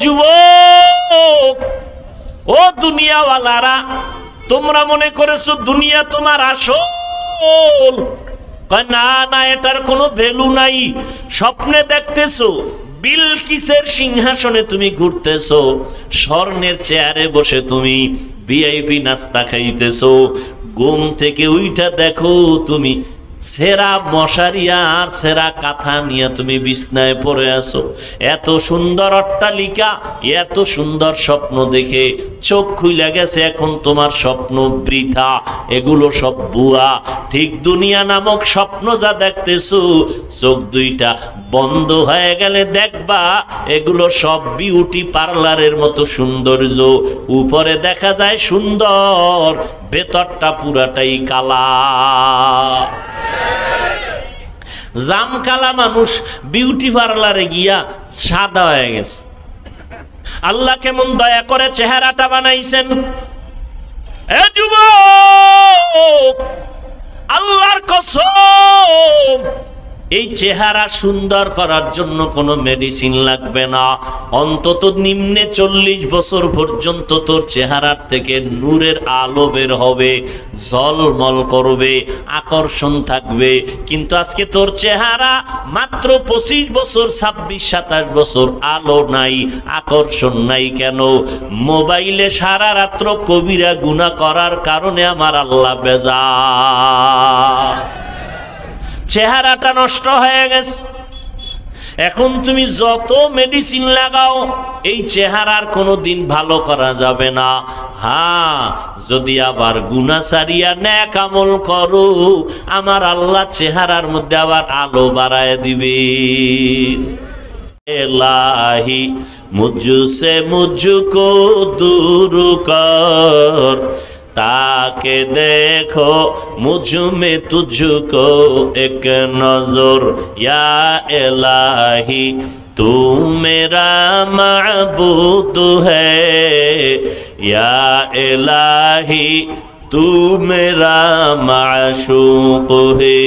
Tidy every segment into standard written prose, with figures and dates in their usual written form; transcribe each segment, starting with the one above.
যুবক, ও দুনিয়াওয়ালারা, তোমরা মনে করেছো দুনিয়া তোমার আসল? না না, এটার কোনো ভ্যালু নাই। স্বপ্নে দেখতেছো বিলকিসের সিংহাসনে তুমি ঘুরতেছো, স্বর্ণের চেয়ারে বসে তুমি ভিআইপি নাস্তা খাইতেছো। ঘুম থেকে উইঠা দেখো তুমি সেরা মশারি আর সেরা কাঁথা নিয়ে তুমি বিছনায় পড়ে আছো। এত সুন্দর অট্টালিকা, এত সুন্দর স্বপ্ন দেখে চোখ খুলে গেছে, এখন তোমার স্বপ্ন বৃথা, এগুলো সব ভুয়া। ঠিক দুনিয়া নামক স্বপ্ন যা দেখতেছো, চোখ দুইটা বন্ধ হয়ে গেলে দেখবা এগুলো সব বিউটি পার্লারের মতো সৌন্দর্য। উপরে দেখা যায় সুন্দর, ভেতরটা পুরাটাই কালা। জাম কালা মানুষ বিউটি পার্লারে গিয়া সাদা হয়ে গেছে। আল্লাহ কেমন দয়া করে চেহারাটা বানাইছেন। এ যুবক, আল্লাহর কসম, এই চেহারা সুন্দর করার জন্য কোনো মেডিসিন লাগবে না। অন্তত নিম্নে 40 বছর পর্যন্ত তোর চেহারার থেকে নূরের আলো বের হবে, ঝলমল করবে, আকর্ষণ থাকবে। কিন্তু আজকে তোর চেহারা মাত্র 25 বছর, 26-27 বছর, আলো নাই, আকর্ষণ নাই। কেন? মোবাইলে সারা রাত্র কবিরা গুনাহ করার কারণে আমার আল্লাহ বেজার, চেহারাটা নষ্ট হয়ে গেছে। এখন তুমি যত মেডিসিন লাগাও, এই চেহারার কোনোদিন ভালো করা যাবে না। হ্যাঁ, যদি আবার গুনাহ ছাড়িয়া নেক আমল করো, আমার আল্লাহ চেহারার মধ্যে আবার আলো বাড়ায় দিবে। ইলাহি মুঝসে মুঝকো দূর কর, ताके देखो मुझ में तुझको एक नजर, या इलाही तू मेरा माबूद है, या इलाही तू मेरा माशूक है।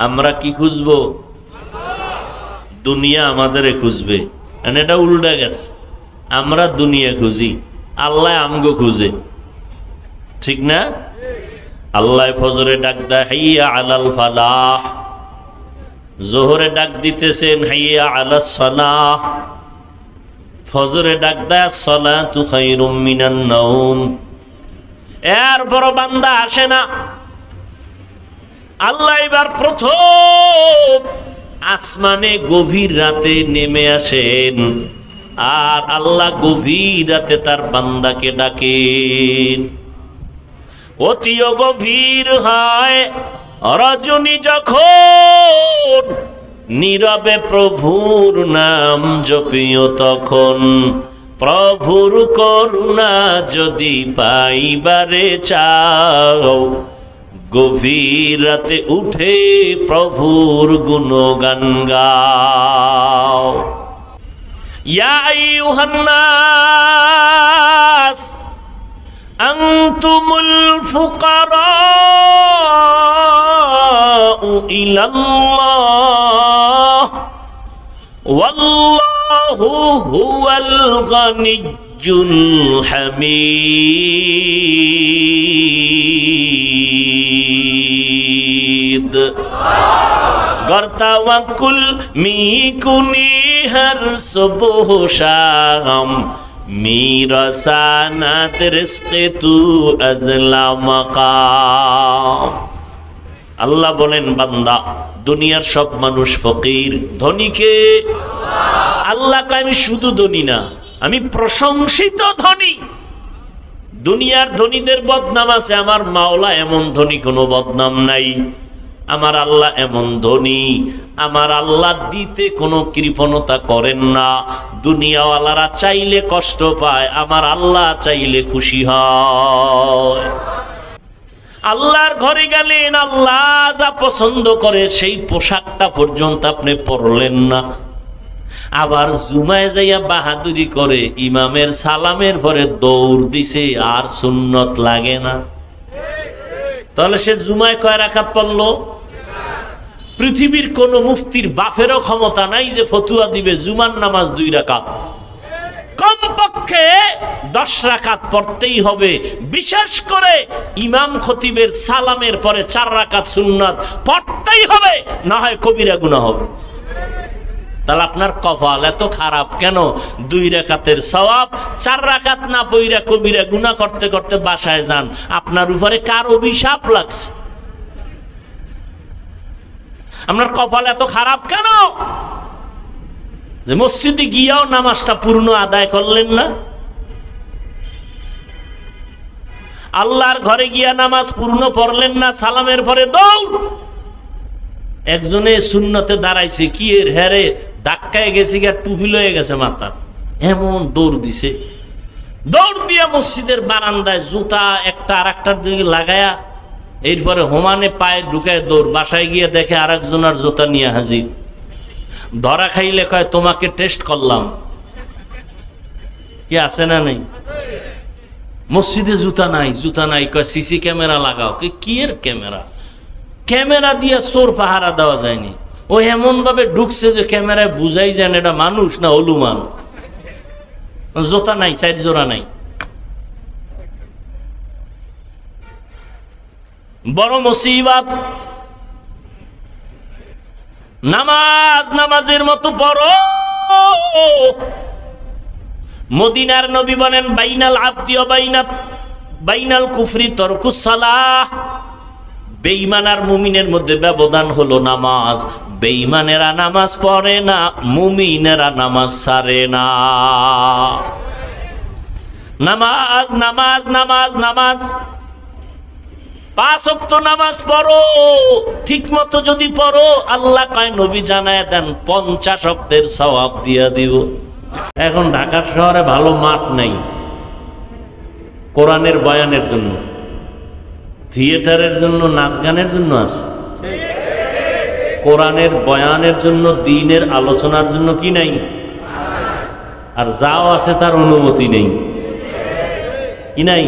আমরা কি খুঁজবো? দুনিয়া আমাদেরকে খুঁজবে। এটা উল্টা গেছে, আমরা দুনিয়া খুঁজি, আল্লাহ আমগো খুঁজে। ঠিক না? আল্লাহ ফজরে ডাক দেয় হাইয়া আলাল ফালাহ, জোহরে ডাক দিতেছেন হাইয়া আলাস সালাহ, ফজরে ডাক দেয় আসসালাতু খায়রুম মিনান নাওম। এরপর বান্দা আসে না। আল্লাহ এবার প্রথম আসমানে গভীর রাতে নেমে আসেন, আর আল্লাহ গভীর রাতে তার বান্দাকে ডাকেন। অতিও গভীর হয় রজনী যখন, নীরবে প্রভুর নাম জপিও তখন। প্রভুর করুণা যদি পাইবারে চাও, গভীর রাতে উঠে প্রভুর গুণগান গাও। ইয়া আইয়ুহান নাস আনতুমুল ফুকারাউ ইলাল্লাহ ওয়াল্লাহু হুয়াল গানিয়্যুল হামিদ। গর্তাওয়াকুল মিকুনি हर सुबह शाम, मेरा सानात रिज़्क़ तू अज़ला मकाम। আল্লাহ বলেন বান্দা, দুনিয়ার সব মানুষ ফকির, ধনীকে আল্লাহকে আমি শুধু ধনী না, আমি প্রশংসিত ধনী। দুনিয়ার ধনীদের বদনাম আছে, আমার মাওলা এমন ধনী কোনো বদনাম নাই। আমার আল্লাহ এমন ধনী, আমার আল্লাহ দিতে কোনো কৃপণতা করেন না। দুনিয়াওয়ালারা চাইলে কষ্ট পায়, আমার আল্লাহ চাইলে খুশি হয়। আল্লাহর ঘরে গেলেন, আল্লাহ যা পছন্দ করে সেই পোশাকটা পর্যন্ত আপনি পরলেন না। আবার জুমায় যাইয়া বাহাদুরি করে ইমামের সালামের পরে দৌড় দিছে, আর সুন্নত লাগে না। তাহলে সে জুমায় কয় রাকাত পড়লো? পৃথিবীর কোন মুফতির বাপেরও ক্ষমতা নাই যে ফতুয়া দিবে জুমার নামাজ 2 রাকাত, কমপক্ষে 10 রাকাত পড়তেই হবে। বিশেষ করে ইমাম খতিবের সালামের পরে 4 রাকাত সুন্নাত পড়তেই হবে, না হয় কবিরা গুনাহ হবে। তাহলে আপনার কপাল এত খারাপ কেন? 2 রাকাতের সওয়াব 4 রাকাত না পইরা কবিরা গুনাহ করতে করতে বাসায় যান। আপনার উপরে কার অভিশাপ লাগছে? আপনার কপাল এত খারাপ কেন যে মসজিদে গিয়াও নামাজটা পূর্ণ আদায় করলেন না? আল্লাহর ঘরে গিয়া নামাজ পূর্ণ পড়লেন না, সালামের পরে দৌড়। একজনে সুন্নতে দাঁড়াইছে, কি এর হ্যারে ধাক্কায় গেছে গিয়া টুপি লয়ে গেছে মাথা, এমন দৌড় দিছে। দৌড় দিয়া মসজিদের বারান্দায় জুতা একটা আর একটার দিকে লাগায়া এরপরে হোমানে পায়ে ঢুকায় দৌড়। বাসায় গিয়ে দেখে আর একজনের জুতা নিয়ে হাজির। ধরা খাইলে কয় তোমাকে টেস্ট করলাম। কি আছে না নেই? মসজিদে জুতা নাই, জুতা নাই, কয় সিসি ক্যামেরা লাগাও। কি এর ক্যামেরা? ক্যামেরা দিয়ে চোর পাহারা দেওয়া যায়নি। ও এমন ভাবে ঢুকছে যে ক্যামেরায় বুঝাই যায় না এটা মানুষ না হলুমান। জুতা নাই, 4 জোড়া নাই। বড় মুসিবত। নামাজ নামাজের মতো পড়ো। মদিনার নবী বলেন বাইনাল আবদি ওয়া বাইনাল কুফরি তারকুস সালাহ। বেঈমান আর মুমিনের মধ্যে ব্যবধান হলো নামাজ। বেঈমানেরা নামাজ পড়ে না, মুমিনেরা নামাজ ছাড়ে না। নামাজ নামাজ নামাজ নামাজ 5 ওয়াক্ত নামাজ পড়ো। ঠিক মতো যদি পড়ো, আল্লাহ কয় নবী জানায় দেন 50 ওয়াক্তের সওয়াব দিয়া দিব। এখন ঢাকার শহরে ভালো মাঠ নাই কোরআনের বয়ানের জন্য, থিয়েটারের জন্য, নাচ গানের জন্য আছে। কোরআনের বয়ানের জন্য, দ্বীনের আলোচনার জন্য কি নাই? আর যাও আছে তার অনুমতি নেই। কি নাই?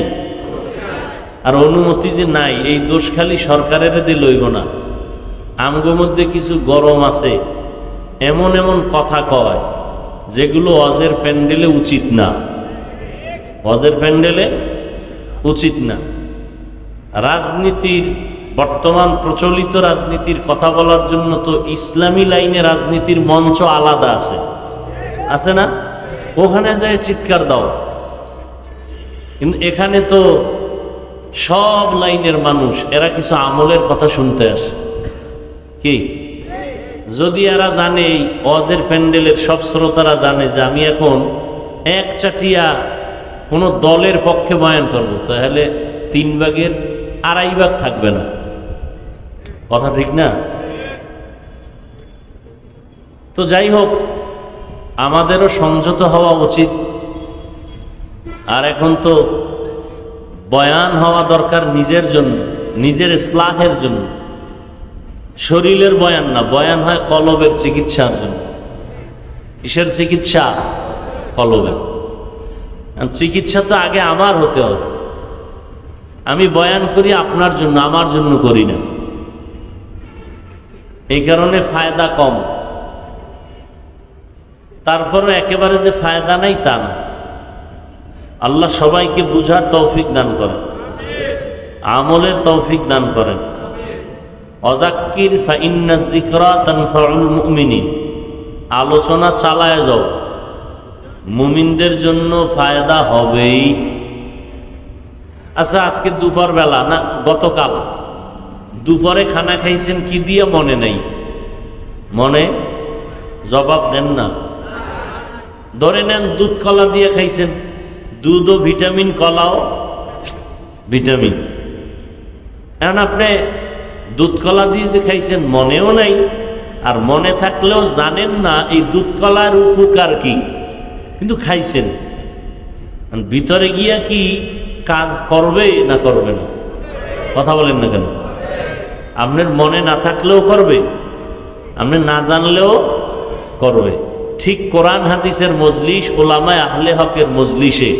আর অনুমতি যে নাই, এই দোষ খালি সরকারের দিয়ে লইব না। আমগো মধ্যে কিছু গরম আছে, এমন এমন কথা কয় যেগুলো ওয়াজের প্যান্ডেলে উচিত না। ওয়াজের প্যান্ডেলে উচিত না। রাজনীতির, বর্তমান প্রচলিত রাজনীতির কথা বলার জন্য তো ইসলামী লাইনে রাজনীতির মঞ্চ আলাদা আছে, আছে না? ওখানে যায় চিৎকার দাও। কিন্তু এখানে তো সব লাইনের মানুষ, এরা কিছু আমলের কথা শুনতে আসে। কি যদি এরা জানে, এই ওয়াজের প্যান্ডেলের সব শ্রোতারা জানে যে আমি এখন এক চাটিয়া কোনো দলের পক্ষে বয়ান করব, তাহলে 3 ভাগের 2.5 ভাগ থাকবে না। কথা ঠিক না? তো যাই হোক, আমাদেরও সংযত হওয়া উচিত। আর এখন তো বয়ান হওয়া দরকার নিজের জন্য, নিজের ইসলাহের জন্য। শরীরের বয়ান না, বয়ান হয় কলবের চিকিৎসার জন্য। কিসের চিকিৎসা? কলবের। চিকিৎসা তো আগে আমার হতে হবে। আমি বয়ান করি আপনার জন্য, আমার জন্য করি না। এই কারণে ফায়দা কম। তারপরে একেবারে যে ফায়দা নাই তা না। আল্লাহ সবাইকে বুঝার তৌফিক দান করেন, আমলের তৌফিক দান করেন। অযাক্কির ফাইন্না যিকরা তানফাউল মুমিনিন। আলোচনা চালায় যাও, মুমিনদের জন্য ফায়দা হবেই। আচ্ছা, আজকে দুপুর বেলা না গতকাল দুপুরে খানা খাইছেন কি দিয়ে মনে নাই? মনে জবাব দেন না। ধরে নেন দুধ কলা দিয়ে খাইছেন। দুধও ভিটামিন, কলাও ভিটামিন। এখন আপনি দুধ কলা দিয়ে যে খাইছেন মনেও নাই, আর মনে থাকলেও জানেন না এই দুধ কলার উপকার কি, কিন্তু খাইছেন। ভিতরে গিয়া কি কাজ করবে না করবে না? কথা বলেন না কেন? আপনার মনে না থাকলেও করবে, আপনি না জানলেও করবে। ঠিক কোরআন হাদিসের মজলিস, ওলামায়ে আহলে হকের মজলিসে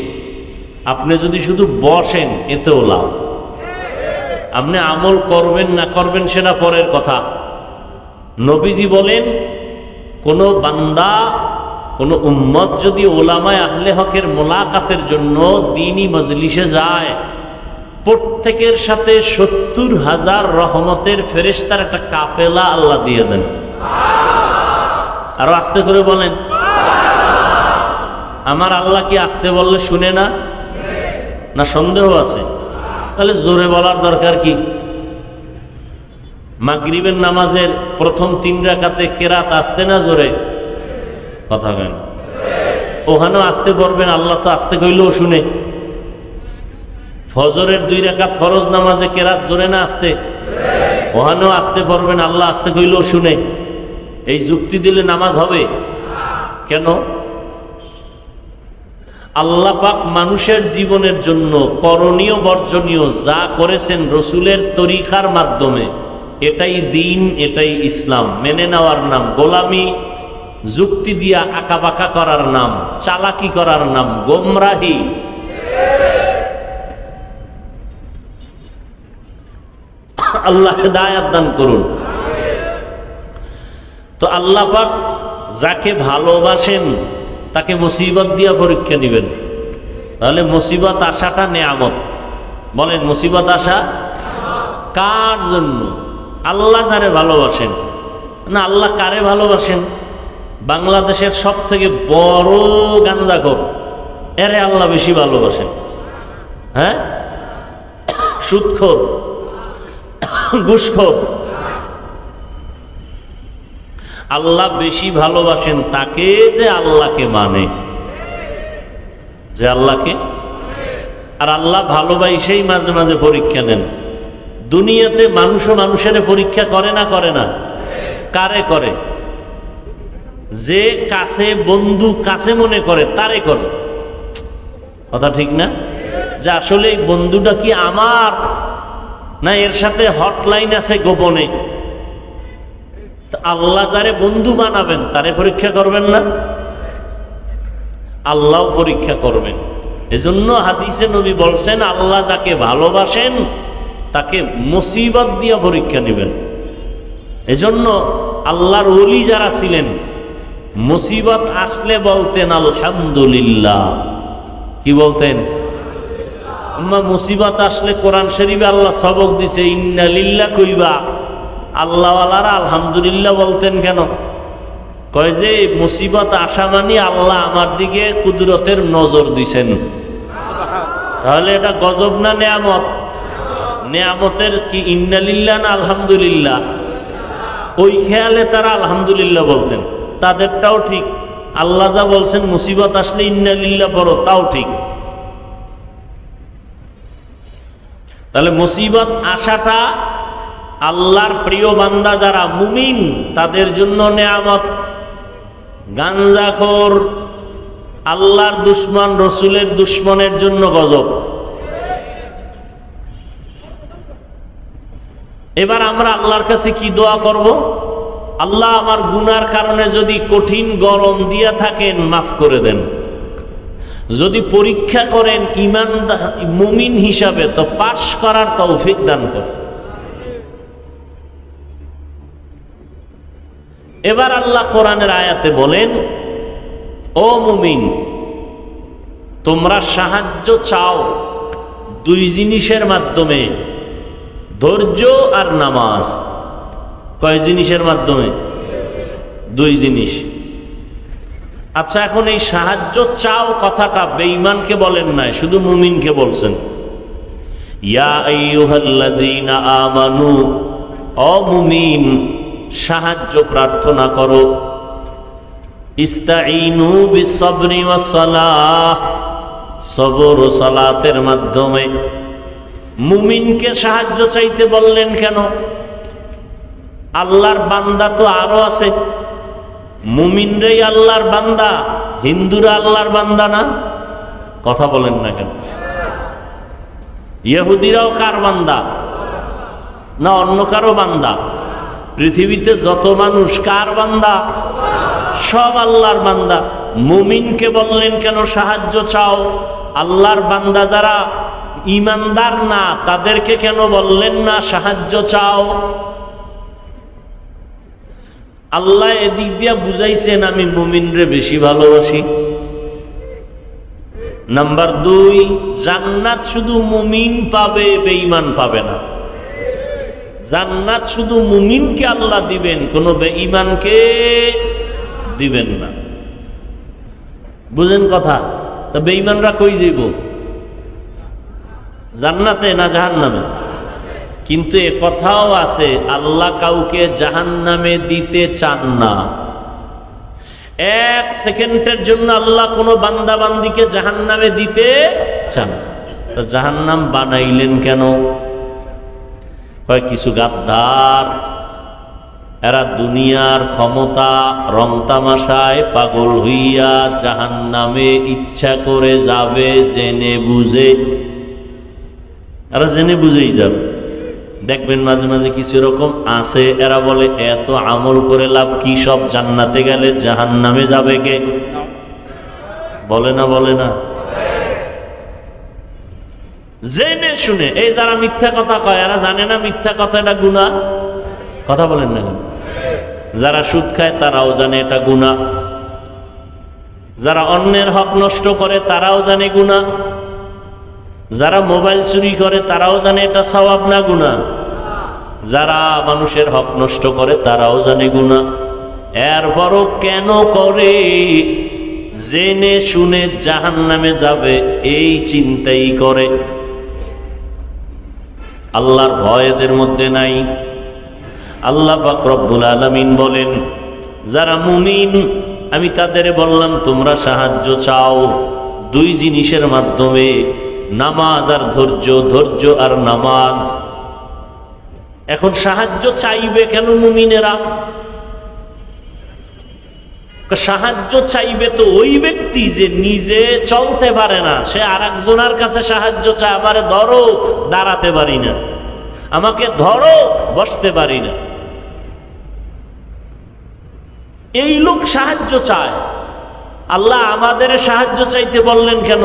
আপনি যদি শুধু বসেন, এতেও লাভ। আপনি আমল করবেন না করবেন সেটা পরের কথা, নবীজি বলেন, কোন বান্দা, কোন উম্মত যদি ওলামায়ে আহলে হকের মোলাকাতের জন্য দ্বীনি মজলিসে যায়, প্রত্যেকের সাথে ৭০,০০০ রহমতের ফেরেশতার একটা কাফেলা আল্লাহ দিয়ে দেন। আরো আস্তে করে বলেন। আমার আল্লাহ কি আস্তে বললে শুনে না? না সন্দেহ আছে? তাহলে জোরে বলার দরকার কি? মাগরিবের নামাজের প্রথম ৩ রাকাতে কেরাত আস্তে না জোরে? কথা কেন? ওখানেও আস্তে পড়বেন, আল্লাহ তো আস্তে কইলেও শুনে। ফজরের 2 রাকাত ফরজ নামাজে কেরাত জোরে না আস্তে? ওখানেও আস্তে পড়বেন, আল্লাহ আস্তে কইলেও শুনে। এই যুক্তি দিলে নামাজ হবে কেন? আল্লাহ পাক মানুষের জীবনের জন্য করণীয় বর্জনীয় যা করেছেন রসুলের তরিকার মাধ্যমে, এটাই দ্বীন, এটাই ইসলাম। মেনে নেওয়ার নাম গোলামি, যুক্তি দিয়া আঁকাবাঁকা করার নাম চালাকি করার নাম গোমরাহি। আল্লাহ হিদায়াত দান করুন। তো আল্লাহ পাক যাকে ভালোবাসেন তাকে মুসিবত দিয়া পরীক্ষা দিবেন। তাহলে মুসিবত আসাটা নেয়ামত। বলেন, মুসিবত আসা কার জন্য? আল্লাহ যারে ভালোবাসেন। না, আল্লাহ কারে ভালোবাসেন? বাংলাদেশের সব থেকে বড় গাঞ্জাখোর, এরে আল্লাহ বেশি ভালোবাসেন। হ্যাঁ, সুদখোর, ঘুষখোর, আল্লাহ বেশি ভালোবাসেন তাকে যে আল্লাহকে মানে, যে আল্লাহকে। আর আল্লাহ ভালোবাসেই মাঝে মাঝে পরীক্ষা নেন। দুনিয়াতে মানুষও মানুষের পরীক্ষা করে না? করে না? কারে করে? যে কাছে বন্ধু কাছে মনে করে তারে করে। কথা ঠিক না? যে আসলে এই বন্ধুটা কি আমার, না এর সাথে হটলাইন আছে গোপনে? আল্লাহ যারে বন্ধু বানাবেন তারে পরীক্ষা করবেন না? আল্লাহ পরীক্ষা করবেন। এজন্য হাদিসে নবী বলছেন, আল্লাহ যাকে ভালোবাসেন তাকে মুসিবত দিয়া পরীক্ষা নেবেন। এজন্য আল্লাহর ওলি যারা ছিলেন মুসিবত আসলে বলতেন আলহামদুলিল্লাহ। কি বলতেন? মুসিবত আসলে কোরআন শরীফে আল্লাহ সবক দিছে, ইন্না লিল্লাহ কইবা। আল্লাহওয়ালারা আলহামদুলিল্লাহ বলতেন কেন? কয় যে মুসিবত আসা মানে আল্লাহ আমার দিকে কুদরতের নজর দিছেন। তাহলে এটা গজব না নেয়ামত? নেয়ামতের কি ইন্না লিল্লাহ না আলহামদুলিল্লাহ? ওই খেয়ালে তারা আলহামদুলিল্লাহ বলতেন। তাদেরটাও ঠিক। আল্লাহ যা বলছেন মুসিবত আসলে ইন্না লিল্লাহ পড়ো, তাও ঠিক। তাহলে মুসিবত আসাটা আল্লাহর প্রিয় বান্দা যারা মুমিন তাদের জন্য নেয়ামত। গাঞ্জাখোর, আল্লাহর দুশ্মন, রসুলের দুশ্মনের জন্য গজব। এবার আমরা আল্লাহর কাছে কি দোয়া করব? আল্লাহ আমার গুনার কারণে যদি কঠিন গরম দিয়া থাকেন মাফ করে দেন। যদি পরীক্ষা করেন ঈমান মুমিন হিসাবে তো পাশ করার তৌফিক দান করেন। এবার আল্লাহ কোরআনের আয়াতে বলেন, ও মুমিন তোমরা সাহায্য চাও 2 জিনিসের মাধ্যমে, ধৈর্য আর নামাজ। কয় জিনিসের মাধ্যমে? 2 জিনিস। আচ্ছা, এখন এই সাহায্য চাও কথাটা বেঈমানকে বলেন নাই, শুধু মুমিনকে বলছেন। ইয়া আইয়ুহাল্লাযীনা আমানু, ও মুমিন সাহায্য প্রার্থনা করো। ইস্তাঈনু বিসসবরি ওয়াস সালাহ, সবর ও সালাতের মাধ্যমে। মুমিনকে সাহায্য চাইতে বললেন কেন? আল্লাহর বান্দা তো আরো আছে। মুমিনরাই আল্লাহর বান্দা, হিন্দুরা আল্লাহর বান্দা না? কথা বলেন না কেন? ইহুদিরাও কার বান্দা? না অন্য কারো বান্দা? পৃথিবীতে যত মানুষ কার বান্দা? সব আল্লাহর বান্দা। মুমিনকে বললেন কেন সাহায্য চাও? আল্লাহর বান্দা যারা ঈমানদার না তাদেরকে কেন বললেন না সাহায্য চাও? আল্লাহ এদিক দিয়া বুঝাইছেন আমি মুমিনরে বেশি ভালোবাসি। নাম্বার 2, জান্নাত শুধু মুমিন পাবে, বেঈমান পাবে না। জান্নাত শুধু মুমিনকে আল্লাহ দিবেন, কোন বেঈমানকে দিবেন না। বুঝেন কথা? তা বেঈমানরা কই যাইব? জান্নাতে না জাহান্নামে? কিন্তু এ কথাও আছে, আল্লাহ কাউকে জাহান্নামে দিতে চান না। 1 সেকেন্ডের জন্য আল্লাহ কোনো বান্দা বান্দিকে জাহান্নামে দিতে চান। তা জাহান্নাম বানাইলেন কেন? কিছু গাদ্দার, এরা দুনিয়ার ক্ষমতা রং তামাশায় পাগল হইয়া জাহান্নামে ইচ্ছা করে যাবে, জেনে বুঝে। এরা জেনে বুঝেই যাবে। দেখবেন মাঝে মাঝে কিছু এরকম আছে, এরা বলে এত আমল করে লাভ কি, সব জান্নাতে গেলে জাহান্নামে যাবে কে? বলে না, বলে না? জেনে শুনে এই যারা মিথ্যা কথা কয়, এরা জানে না মিথ্যা কথাটা গুনাহ? কথা বলেন না কেন? যারা সুদ খায় তারাও জানে এটা গুনাহ। যারা অন্যের হক নষ্ট করে তারাও জানে গুনাহ। যারা মোবাইল চুরি করে তারাও জানে এটা সওয়াব না গুনাহ। যারা মানুষের হক নষ্ট করে তারাও জানে গুনাহ। এরপরও কেন করে? জেনে শুনে জাহান্নামে যাবে এই চিন্তাই করে। আল্লাহর ভয় এদের মধ্যে নাই। আল্লাহ পাক রব্বুল আলামিন বলেন, যারা মুমিন আমি তাদের বললাম তোমরা সাহায্য চাও 2 জিনিসের মাধ্যমে, নামাজ আর ধৈর্য, ধৈর্য আর নামাজ। এখন সাহায্য চাইবে কেন মুমিনেরা? সাহায্য চাইবে তো ওই ব্যক্তি যে নিজে চলতে পারে না, সে আরেকজনের কাছে সাহায্য চায়। আমারে ধরো, দাঁড়াতে পারি না, আমাকে ধরো, বসতে পারি না। এই লোক সাহায্য চায়। আল্লাহ আমাদের সাহায্য চাইতে বললেন কেন?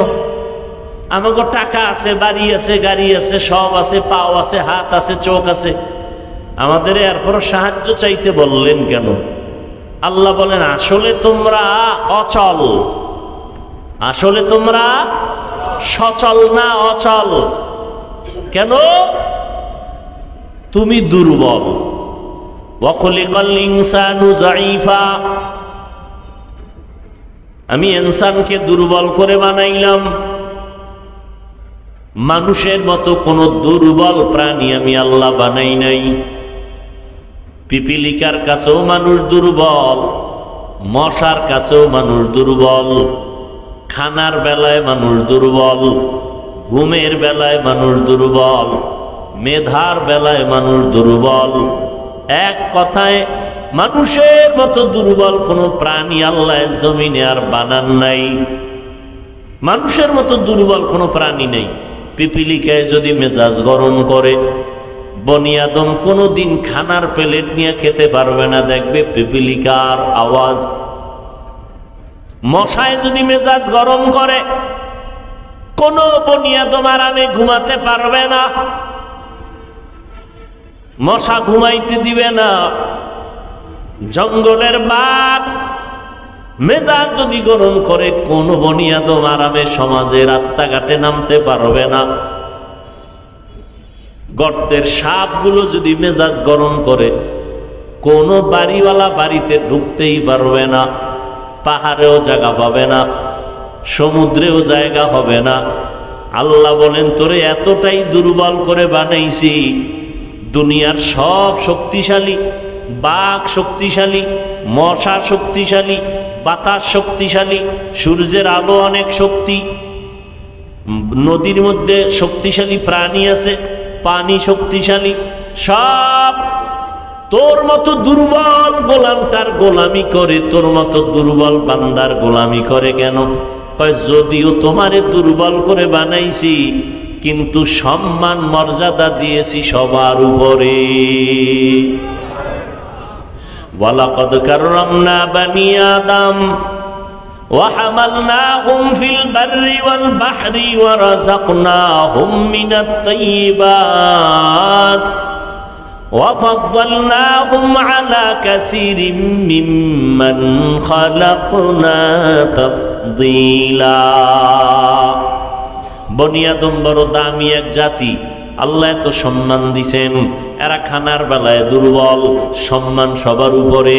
আমাকে টাকা আছে, বাড়ি আছে, গাড়ি আছে, সব আছে, পাও আছে, হাত আছে, চোখ আছে, আমাদের এরপর সাহায্য চাইতে বললেন কেন? আল্লাহ বলেন আসলে তোমরা অচল, আসলে তোমরা সচল না, অচল। কেন? তুমি দুর্বল। ওয়াখলিকাল ইনসানু যায়ীফা, আমি ইনসানকে দুর্বল করে বানাইলাম। মানুষের মতো কোন দুর্বল প্রাণী আমি আল্লাহ বানাই নাই। পিপিলিকার কাছেও মানুষ দুর্বল, মশার কাছেও মানুষ দুর্বল, খানার বেলায় মানুষ দুর্বল, ঘুমের বেলায় মানুষ দুর্বল, মেধার বেলায় মানুষ দুর্বল। এক কথায় মানুষের মতো দুর্বল কোন প্রাণী আল্লাহ জমিনে আর বানান নাই। মানুষের মতো দুর্বল কোনো প্রাণী নেই। পিপিলিকায় যদি মেজাজ গরম করে, বনি আদম কোনোদিন খানার প্লেট নিয়ে খেতে পারবে না, দেখবে পিপিলিকার আওয়াজ। মশায় যদি মেজাজ গরম করে, কোনো বনি আদম আরামে ঘুমাতে পারবে না, মশা ঘুমাইতে দিবে না। জঙ্গলের বাঘ মেজাজ যদি গরম করে, কোন বনি আদম আরামে সমাজে রাস্তাঘাটে নামতে পারবে না। গর্তের সাপগুলো যদি মেজাজ গরম করে, কোন বাড়িওয়ালা বাড়িতে ঢুকতেই পারবে না, পাহাড়েও জায়গা পাবে না, সমুদ্রেও জায়গা হবে না। আল্লাহ বলেন তোরে এতটাই দুর্বল করে বানাইছি, দুনিয়ার সব শক্তিশালী, বাঘ শক্তিশালী, মশা শক্তিশালী, বাতাস শক্তিশালী, সূর্যের আলো অনেক শক্তি, নদীর মধ্যে শক্তিশালী প্রাণী আছে, পানি শক্তিশালী, সব তোর মতো দুর্বল গোলামটার গোলামি করে, তোর মতো দুর্বল বান্দার গোলামি করে কেন? যদিও তোমারে দুর্বল করে বানাইছি, কিন্তু সম্মান মর্যাদা দিয়েছি সবার উপরে। ওয়ালাকাদ কাররামনা বানি আদম وحملناهم في البر والبحر ورزقناهم من الطيبات وفضلناهم على كثير ممن خلقنا تفضيلا বনি আদম বড় দামি এক জাতি, আল্লাহ এত সম্মান দিছেন। এরা খানার বেলায় দুর্বল, সম্মান সবার উপরে।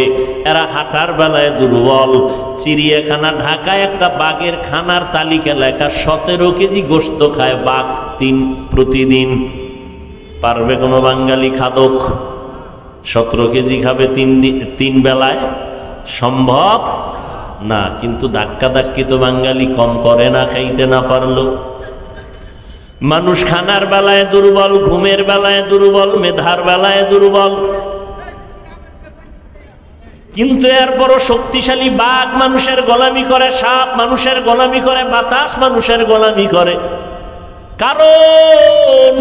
এরা হাঁটার বেলায় দুর্বল। চিড়িয়াখানা ঢাকায় একটা বাঘের খানার তালিকা লেখা, 17 কেজি গোশত খায় বাঘ প্রতিদিন। পারবে কোনো বাঙালি খাদক 17 কেজি খাবে তিন বেলায়? সম্ভব না। কিন্তু ধাক্কা ধাক্কি তো বাঙালি কম করে না, খাইতে না পারলো। মানুষ খানার বেলায় দুর্বল, ঘুমের বেলায় দুর্বল, মেধার বেলায় দুর্বল। কিন্তু এরপরও শক্তিশালী বাঘ মানুষের গোলামি করে, সাপ মানুষের গোলামি করে, বাতাস মানুষের গোলামি করে। কারণ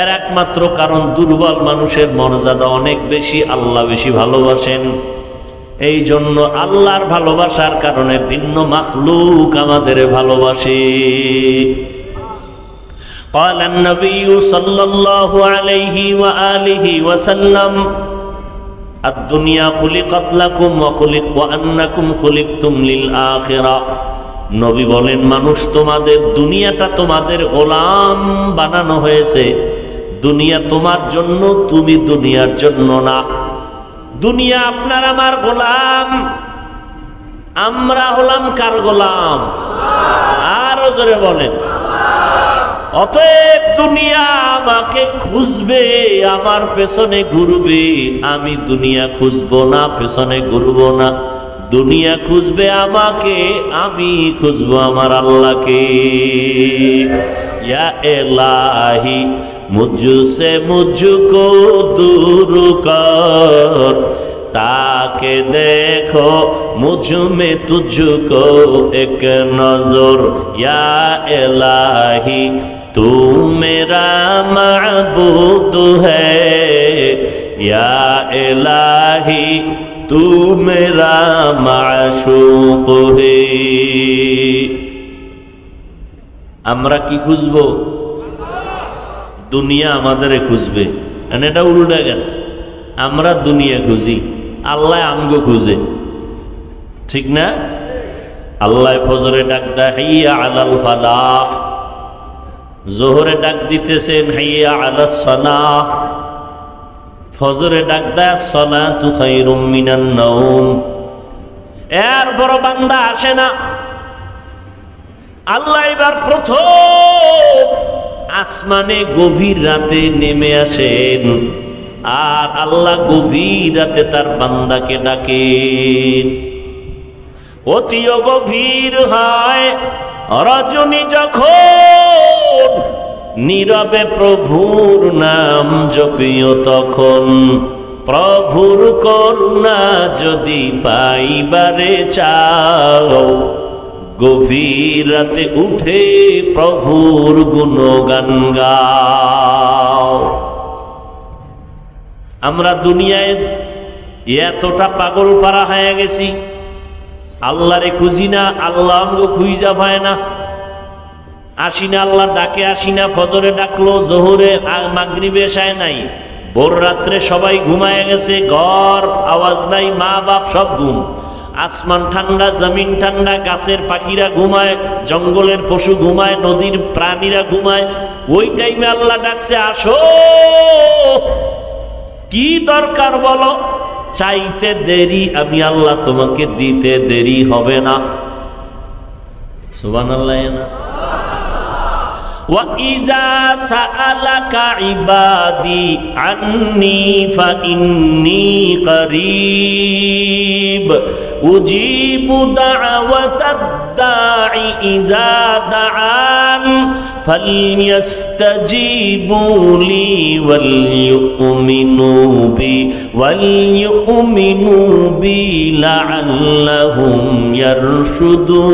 এর একমাত্র কারণ দুর্বল মানুষের মর্যাদা অনেক বেশি, আল্লাহ বেশি ভালোবাসেন। এই জন্য আল্লাহর ভালোবাসার কারণে ভিন্ন মাখলুক আমাদের ভালোবাসে। قال النبي صلى الله عليه وآله وسلم الدنيا خلقت لكم وأنكم خلقتم للآخرة। নবী বলেন, মানুষ তোমাদের, দুনিয়াটা তোমাদের গোলাম বানানো হয়েছে। দুনিয়া তোমার জন্য, তুমি দুনিয়ার জন্য না। দুনিয়া আপনার আমার গোলাম। আমরা হলাম কার গোলাম? আরো জোরে বলেন। অতএব দুনিয়া আমাকে খুঁজবে, আমার পেছনে ঘুরবে। আমি দুনিয়া খুঁজবো না, পেছনে ঘুরবো না। দুনিয়া খুঁজবে আমাকে, আমি খুঁজবো আমার আল্লাহকে। ইয়া ইলাহি মুঝসে মুঝকো দূর কর, তাকে দেখো মুঝ মে তুঝকো এক নজর। ইয়া ইলাহি तू मेरा माबूद है, या इलाही तू मेरा माशूक है। আমরা কি খুঁজবো? দুনিয়া আমাদের খুঁজবে। এটা উল্টা গেছে, আমরা দুনিয়া খুঁজি, আল্লাহ আমগো খুঁজে। ঠিক না? আল্লাহ ফজরে ডাক দেয় হাইয়া আলাল ফালাহ, জোহরে ডাক দিতেছেন হাইয়া আলাস সালাহ, ফজরে ডাক দেয় সালাতু খায়রুম মিনান নাওম। এর বড় বান্দা আসে না। আল্লাহ এবার প্রথম আসমানে গভীর রাতে নেমে আসেন, আর আল্লাহ গভীর রাতে তার বান্দাকে ডাকেন। অতিও গভীর হয় রজনী যখন, নীরবে প্রভুর নাম জপিও তখন। প্রভুর করুণা যদি পাইবারে চাও, গভীর রাতে উঠে প্রভুর গুণগান গাও। আমরা দুনিয়ায় এতটা পাগল পারা হয়ে গেছি, আল্লাহরে খুঁজি না, আল্লাহ আমগো খুঁজা পায় না। আসি না, আল্লাহ ডাকে আসি না। ফজরে ডাকলো, জোহরে মাগরিবে এশায় নাই, ভোর রাত্রে সবাই ঘুমায় গেছে, ঘর আওয়াজ নাই, মা বাপ সব ঘুম। আসমান ঠান্ডা, জমিন ঠান্ডা, গাছের পাখিরা ঘুমায়, জঙ্গলের পশু ঘুমায়, নদীর প্রাণীরা ঘুমায়। ওই টাইমে আল্লাহ ডাকছে, আসো। কি দরকার বলো? চাইতে দেরি, আমি আল্লাহ তোমাকে দিতে দেরি হবে না। সুবহানাল্লাহ না? وَإِذَا سَأَلَكَ عِبَادِي عَنِّي فَإِنِّي قَرِيبٌ أُجِيبُ دَعْوَةَ الدَّاعِ إِذَا دَعَانِ فَلْيَسْتَجِيبُوا لِي وَلْيُؤْمِنُوا بِي لَعَلَّهُمْ يَرْشُدُونَ।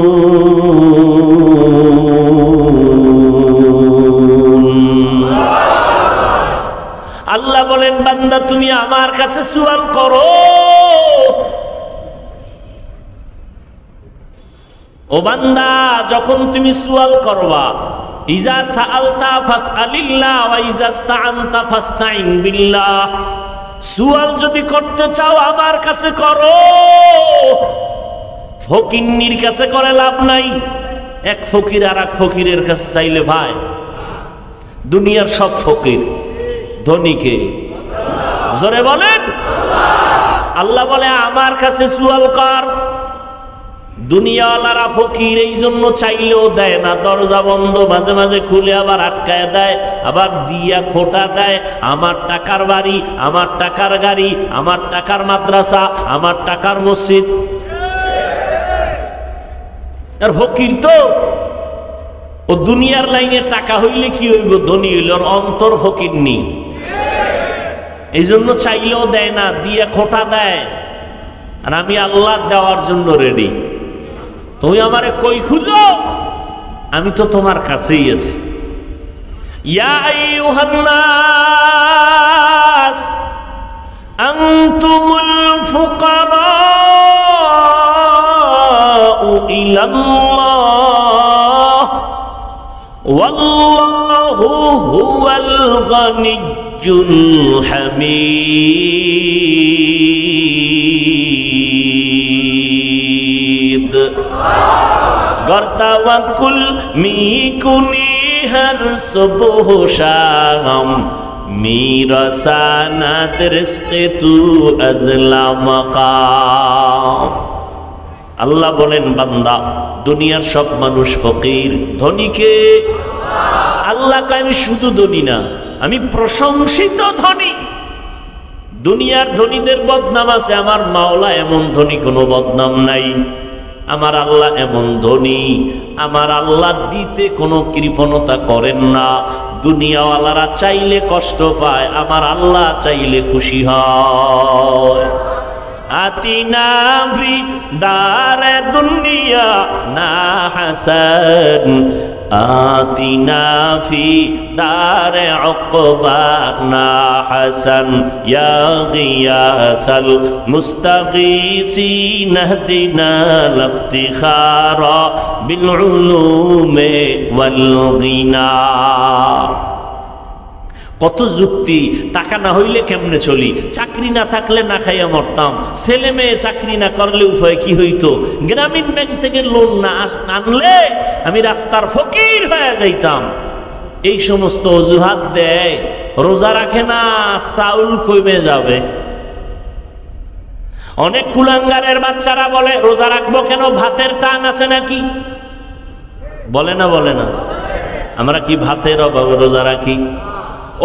আল্লাহ বলেন, বান্দা তুমি আমার কাছে সুয়াল করো। ও বান্দা, যখন তুমি সুয়াল করবা, ইজা সাআলতা ফাসআলিল্লাহ ওয়া ইজা ইসতাআনতা ফাসতাইন বিল্লাহ। সুয়াল যদি করতে চাও আমার কাছে করো, ফকিন্নির কাছে করে লাভ নাই। এক ফকির আর এক ফকিরের কাছে চাইলে ভাই, দুনিয়ার সব ফকির, ধনীকে জোরে বলেন আল্লাহ বলে আমার কাছে সুয়াল কর। দুনিয়াওয়ালারা ফকির, এই জন্য চাইলেও দেয় না, দরজা বন্ধ, মাঝে মাঝে খুলে আবার আটকায় দেয়, আবার দিয়া খোটা দেয়। আমার টাকার বাড়ি, আমার টাকার গাড়ি, আমার টাকার মাদ্রাসা, আমার টাকার মসজিদ। আর ফকির তো ও দুনিয়ার লাইনে টাকা হইলে কি হইব, ধনী হইল, ওর অন্তর ফকির নি, এই জন্য চাইলেও দেয় না, দিয়া খোটা দেয়। আর আমি আল্লাহ দেওয়ার জন্য রেডি। তুমি আমারে কই খুঁজো, আমি তো তোমার কাছেই আছি। ইয়া আইয়ুহান নাস আনতুমুল ফুকারাউ ইলাল্লাহ ওয়াল্লাহু হুয়াল গানিয়্যুল হামিদ। গর্তাওয়াকুল মিকুনি হর সুবহ শাম মিরাসানাত রিজকে তু আজলা মাকাম। আল্লাহ বলেন বান্দা, দুনিয়ার সব মানুষ ফকির, ধনীকে আল্লাহকে আমি শুধু ধনী না, আমি প্রশংসিত ধনী। দুনিয়ার ধনীদের বদনাম আছে, আমার মাওলা এমন ধনী কোনো বদনাম নাই। আমার আল্লাহ এমন ধনী, আমার আল্লাহ দিতে কোনো কৃপণতা করেন না। দুনিয়াওয়ালারা চাইলে কষ্ট পায়, আমার আল্লাহ চাইলে খুশি হয়। আতিনা ফি দারে দুনিয়া না হাসান, আতিনা ফি দারে উকবা না হাসান, ইয়া গিয়াসাল মুস্তাগীসিন ইহদিনা লিফতিখারা বিল উলুমি ওয়াল গিনা। কত যুক্তি, টাকা না হইলে কেমনে চলি, চাকরি না থাকলে না খাইয়া মরতাম, ছেলে মেয়ে চাকরি না করলে উপায় কি হইতো, গ্রামীণ ব্যাংক থেকে লোন না আনলে আমি রাস্তার ফকির হয়ে যাইতাম। এই সমস্ত অজুহাত দেয়, রোজা রাখে না, চাউল কমে যাবে। অনেক কুলাঙ্গারের বাচ্চারা বলে রোজা রাখবো কেন, ভাতের টান আছে নাকি? বলে না বলে না? আমরা কি ভাতের অভাবে রোজা রাখি?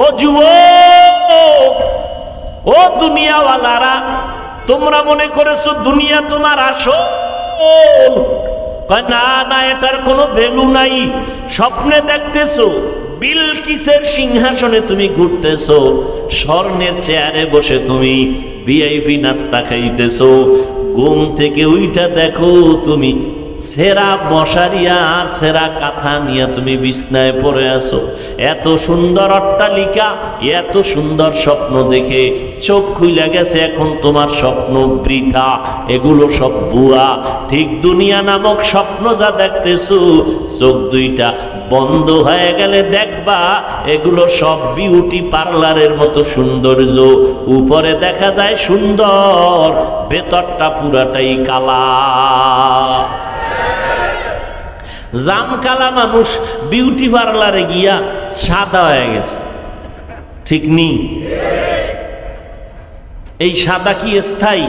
ও যুবক, ও দুনিয়াওয়ালারা, তোমরা মনে করেছো দুনিয়া তোমার আসল? না না, এটার কোনো ভ্যালু নাই। স্বপ্নে দেখতেছো বিলকিসের সিংহাসনে তুমি ঘুরতেছো, স্বর্ণের চেয়ারে বসে তুমি ভিআইপি নাস্তা খাইতেছো। ঘুম থেকে উইঠা দেখো তুমি সেরা মশারি আর সেরা কাঁথা নিয়ে তুমি বিছনায় পড়ে আছো। এত সুন্দর অট্টালিকা, এত সুন্দর স্বপ্ন দেখে চোখ খুলে গেছে, এখন তোমার স্বপ্ন বৃথা, এগুলো সব ভুয়া। ঠিক দুনিয়া নামক স্বপ্ন যা দেখতেছো, চোখ দুইটা বন্ধ হয়ে গেলে দেখবা এগুলো সব বিউটি পার্লারের মতো সৌন্দর্য। উপরে দেখা যায় সুন্দর, ভেতরটা পুরাটাই কালা। জাম কালা মানুষ বিউটি পার্লারে গিয়া সাদা হয়ে গেছে, ঠিক নি? এই সাদা কি স্থায়ী?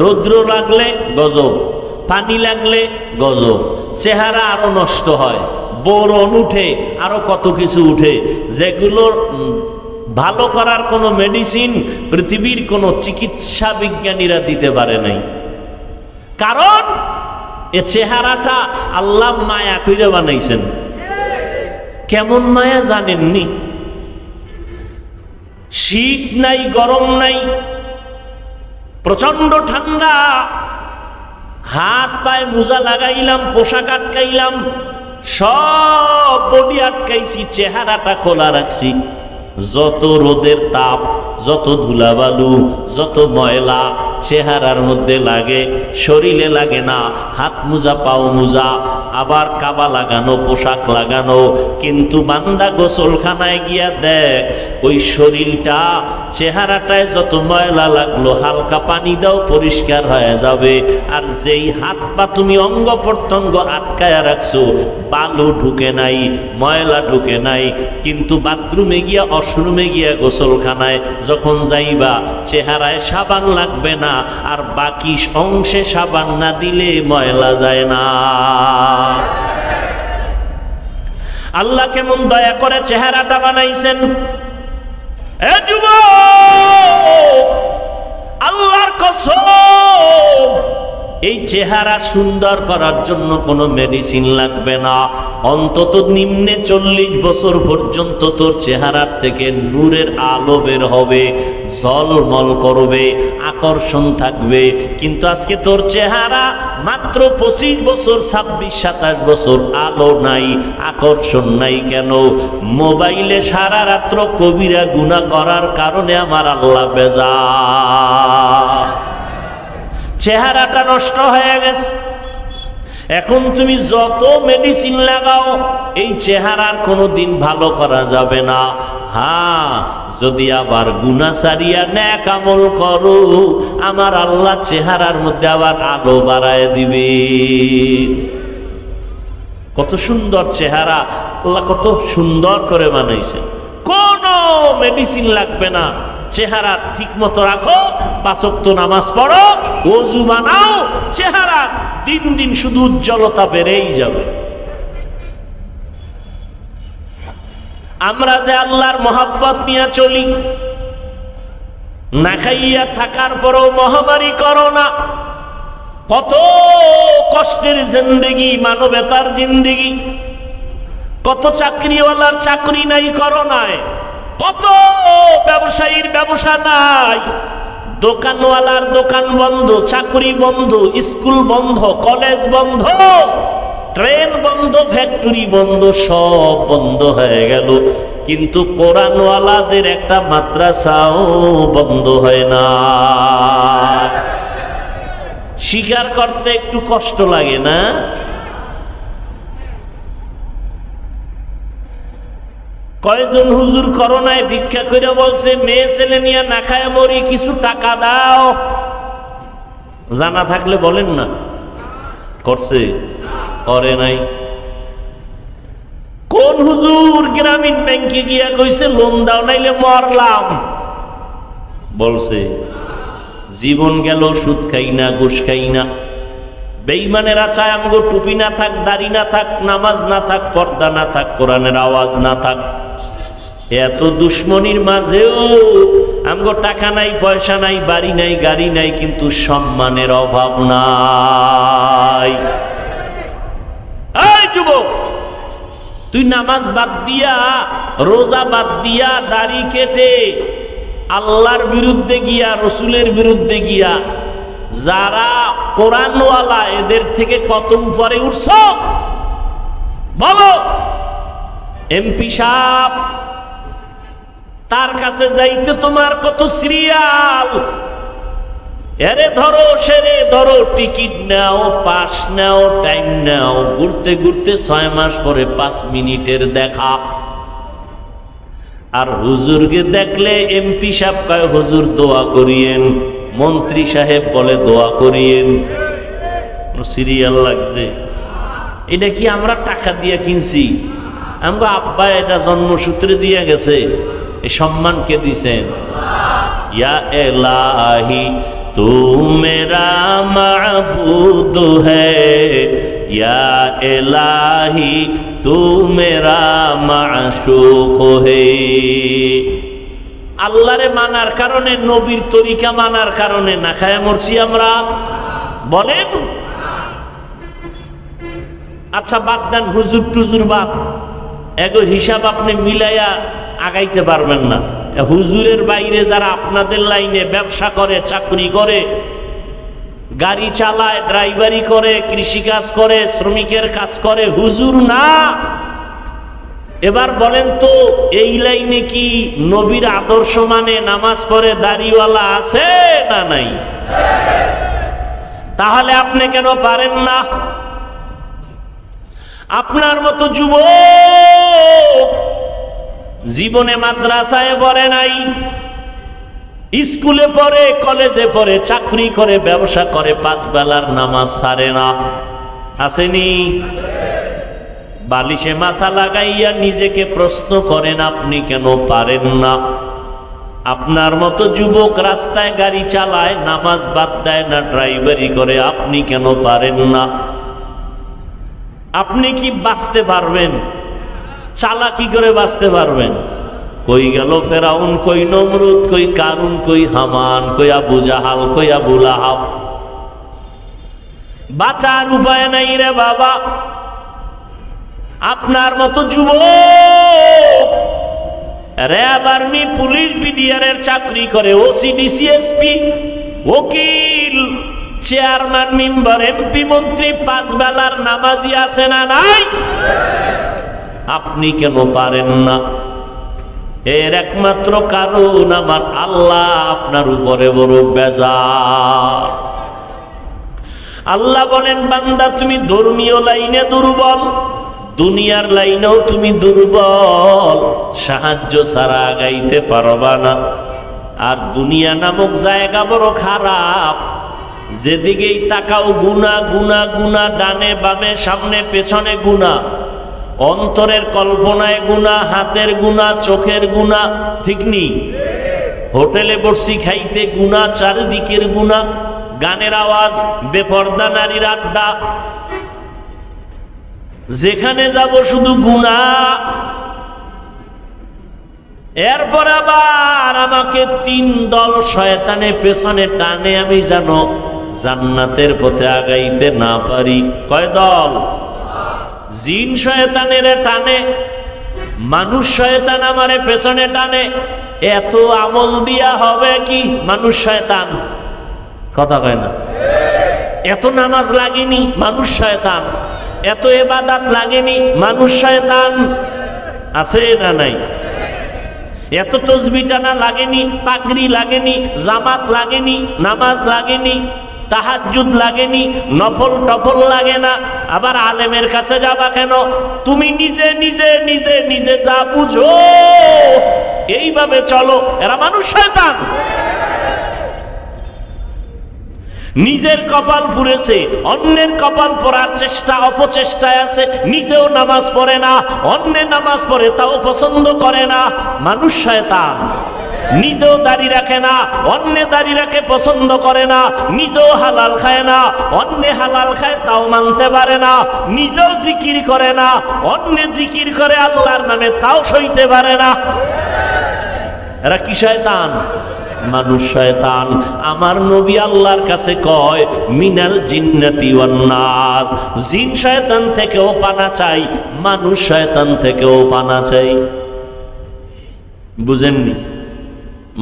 রৌদ্র লাগলে গজব, পানি লাগলে গজব, চেহারা আরো নষ্ট হয়, বোরন উঠে, আরো কত কিছু উঠে, যেগুলোর ভালো করার কোনো মেডিসিন পৃথিবীর কোনো চিকিৎসা বিজ্ঞানীরা দিতে পারে নাই। কারণ এ চেহারাটা আল্লাহ মায়া কইরা বানাইছেন। কেমন মায়া জানেননি? শীত নাই, গরম নাই, প্রচন্ড ঠান্ডা, হাত পায়ে মোজা লাগাইলাম, পোশাক আটকাইলাম, সব বডি আটকাইছি, চেহারাটা খোলা রাখছি। যত রোদের তাপ, যত ধুলাবালু, যত ময়লা চেহারার মধ্যে লাগে, শরীরে লাগে না। হাত মোজা, পাও মোজা, আবার কাবা লাগানো, পোশাক লাগানো, কিন্তু বান্দা গোসলখানায় গিয়া দেখ ওই শরীরটা, চেহারাটায় যত ময়লা লাগলো হালকা পানি দাও পরিষ্কার হয়ে যাবে। আর যেই হাত পা তুমি অঙ্গ প্রত্যঙ্গ আটকায়া রাখছো, বালু ঢুকে নাই, ময়লা ঢুকে নাই, কিন্তু বাথরুমে গিয়া, ওয়াশরুমে গিয়া, গোসলখানায় যখন যাইবা চেহারায় সাবান লাগবে না, আর বাকি অংশে সাবান না দিলে ময়লা যায় না। আল্লাহ কেমন দয়া করে চেহারাটা বানাইছেন। এ যুবক, আল্লাহর কসম, এই চেহারা সুন্দর করার জন্য কোনো মেডিসিন লাগবে না। অন্তত নিম্নে 40 বছর পর্যন্ত তোর চেহারার থেকে নূরের আলো বের হবে, ঝলমল করবে, আকর্ষণ থাকবে। কিন্তু আজকে তোর চেহারা মাত্র 25 বছর, 26-27 বছর, আলো নাই, আকর্ষণ নাই। কেন? মোবাইলে সারা রাত্র কবিরা গুনাহ করার কারণে আমার আল্লাহ বেজার, চেহারাটা নষ্ট হয়ে গেছে। এখন তুমি যত মেডিসিন লাগাও এই চেহারার কোনো দিন ভালো করা যাবে না। হ্যাঁ, যদি আবার গুনাহ ছাড়িয়া নেক আমল করো, আমার আল্লাহ চেহারার মধ্যে আবার আলো বাড়ায় দিবে। কত সুন্দর চেহারা, আল্লাহ কত সুন্দর করে বানাইছেন। কোনো মেডিসিন লাগবে না। চেহারা ঠিক মতো রাখো, 5 ওয়াক্ত নামাজ পড়ো, ওযু বানাও, চেহারা দিন দিন শুধু উজ্জ্বলতা বেড়েই যাবে। আমরা যে আল্লাহর মহব্বত নিয়ে চলি, না খাইয়া থাকার পরও মহামারী করোনা, কত কষ্টের জিন্দেগি, মানবতার জিন্দেগি, কত চাকরিওয়ালার চাকরি নাই করোনায়, কত ব্যবসায়ীর ব্যবসা নাই, দোকানওয়ালার দোকান বন্ধ, চাকরি বন্ধ, স্কুল বন্ধ, কলেজ বন্ধ, ট্রেন বন্ধ, ফ্যাক্টরি বন্ধ, সব বন্ধ হয়ে গেল। কিন্তু কোরআনওয়ালাদের একটা মাদ্রাসাও বন্ধ হয় না। স্বীকার করতে একটু কষ্ট লাগে না? কয়জন হুজুর করোনায় ভিক্ষা করে বলছে, মেয়ে ছেলে নিয়ে না খায় মরি, কিছু টাকা দাও। জানা থাকলে বলেন না। করছে? করে নাই। কোন হুজুর গ্রামীণ ব্যাংকে গিয়া কইছে লোন দাও নাইলে মরলাম? বলছে? জীবন গেল সুদ খাই না, ঘুষ খাই না। বেঈমানেরা চায় আমগো টুপি না থাক, দাড়ি না থাক, নামাজ না থাক, পর্দা না থাক, কোরআনের আওয়াজ না থাক। এত দুশ্মনীর মাঝেও আমগো টাকা নাই, পয়সা নাই, বাড়ি নাই, গাড়ি নাই, কিন্তু সম্মানের অভাব নাই। এই যুবক, তুই নামাজ বাদ দিয়া, রোজা বাদ দিয়া, দাড়ি কেটে আল্লাহর বিরুদ্ধে গিয়া, রসুলের বিরুদ্ধে গিয়া যারা কোরআনওয়ালা, এদের থেকে কত উপরে উঠছ বলো? এমপি সাহেব, তার কাছে যাইতে তোমার কত সিরিয়াল, এরে ধরো, সেরে ধরো, টিকিট নাও, পাস নাও, টাইম নাও, ঘুরতে ঘুরতে 6 মাস পরে 5 মিনিটের দেখা। আর হুজুরকে দেখলে এমপি সাহেব কয় হুজুর দোয়া করিয়েন, মন্ত্রী সাহেব বলে দোয়া করিয়েন। সিরিয়াল লাগছে। এটা কি আমরা টাকা দিয়ে কিনছি? আমরা আব্বা এটা জন্মসূত্রে দিয়ে গেছে। এই সম্মান কে দিছেন? ইয়া এলাহি তু মেরা মাবুদ হ্যায়, ইয়া এলাহি তু মেরা মাশুক হ্যায়। আল্লাহরে মানার কারণে, নবীর তরিকা মানার কারণে না খায় মরছি আমরা? বলেন। আচ্ছা বাদ দেন, হুজুর টুজুর বাদ, এগো হিসাব আপনি মিলাইয়া আগাইতে পারবেন না। হুজুরের বাইরে যারা আপনাদের লাইনে ব্যবসা করে, চাকরি করে, গাড়ি চালায়, ড্রাইভারি করে, কৃষি কাজ করে, শ্রমিকের কাজ করে, হুজুর না। এবার বলেন তো এই লাইনে কি নবীর আদর্শ মানে নামাজ পড়ে দাড়িওয়ালা আছে না নাই? তাহলে আপনি কেন পারেন না? আপনার মতো যুবক জীবনে মাদ্রাসায় পড়ে নাই, স্কুলে পড়ে, কলেজে পড়ে, চাকরি করে, ব্যবসা করে, 5 বেলার নামাজ ছাড়ে না, আসেনি? বালিশে মাথা লাগাইয়া নিজেকে প্রশ্ন করেন আপনি কেন পারেন না? আপনার মতো যুবক রাস্তায় গাড়ি চালায়, নামাজ বাদ দেয় না, ড্রাইভারি করে, আপনি কেন পারেন না? আপনি কি বাঁচতে পারবেন? চালাকি করে বাঁচতে পারবেন? কই গেল ফেরাউন, কই নমরুদ, কই কারুন, কই হামান, কই আবু জাহাল, কই আবু লাহাব? বাঁচার উপায় নাই রে বাবা। আপনার মতো যুবক র্যাব, আর্মি, পুলিশ, বিডিআর এর চাকরি করে, ওসি, ডিসি, এসপি, ওকিল, চেয়ারম্যান, মেম্বার, এমপি, মন্ত্রী, 5 বেলার নামাজি আছে না নাই? আপনি কেন পারেন না? এর একমাত্র কারণ আমার আল্লাহ আপনার উপরে বড় বেজার। আল্লাহ বলেন, বান্দা তুমি ধর্মীয় লাইনে দুর্বল, দুনিয়ার লাইনেও তুমি দুর্বল, সাহায্য ছাড়া আগাইতে পারবা না। আর দুনিয়া নামক জায়গা বড় খারাপ, যেদিকেই তাকাও গুনাহ, গুনাহ, গুনাহ, ডানে বামে, সামনে পেছনে গুনাহ, অন্তরের কল্পনায় গুনাহ, হাতের গুনাহ, চোখের গুনাহ, ঠিক নি? হোটেলে বসছি খাইতে গুনাহ, চারিদিকের গুনাহ, গানের আওয়াজ, বেপর্দা নারীর আড্ডা, যেখানে যাব শুধু গুনাহ। এরপর আবার আমাকে 3 দল শয়তানে পেছনে টানে, আমি যেন জান্নাতের পথে আগাইতে না পারি। কয় দল? জিন শয়তানের টানে, মানুষ শয়তান আমারে পেছনে টানে। এত আমল দিয়া হবে কি? মানুষ শয়তান, কথা কয় না। এত নামাজ লাগেনি, মানুষ শয়তান। এত ইবাদত লাগেনি, মানুষ শয়তান, আছে না নাই? এত তাসবিহ টানা লাগেনি, পাগড়ি লাগেনি, জামাত লাগেনি, নামাজ লাগেনি, তাহাজ্জুদ লাগেনি, নফল টফল লাগে না। আবার আলেমের কাছে যাবা কেন? তুমি নিজে নিজে নিজে নিজে যা বুঝো এইভাবে চলো। এরা মানুষ শয়তান। নিজের কপাল পুড়েছে, অন্যের কপাল পড়ার চেষ্টা, অপচেষ্টায় আছে। নিজেও নামাজ পড়ে না, অন্যের নামাজ পড়ে তাও পছন্দ করে না, মানুষ শয়তান। নিজেও দাড়ি রাখে না, অন্য দাড়ি রাখে পছন্দ করে না। নিজেও হালাল খায় না, অন্য হালাল খায় তাও মানতে পারে না। নিজেও জিকির করে না, অন্য জিকির করে আল্লাহর নামে তাও সইতে পারে না। এরা কি শয়তান? মানুষ শয়তান। আমার নবী আল্লাহর কাছে কয়, মিনাল জিন্নাতি ওয়ান নাস, জিন শয়তান থেকেও পানা চাই, মানুষ শয়তান থেকেও পানা চাই। বুঝেননি?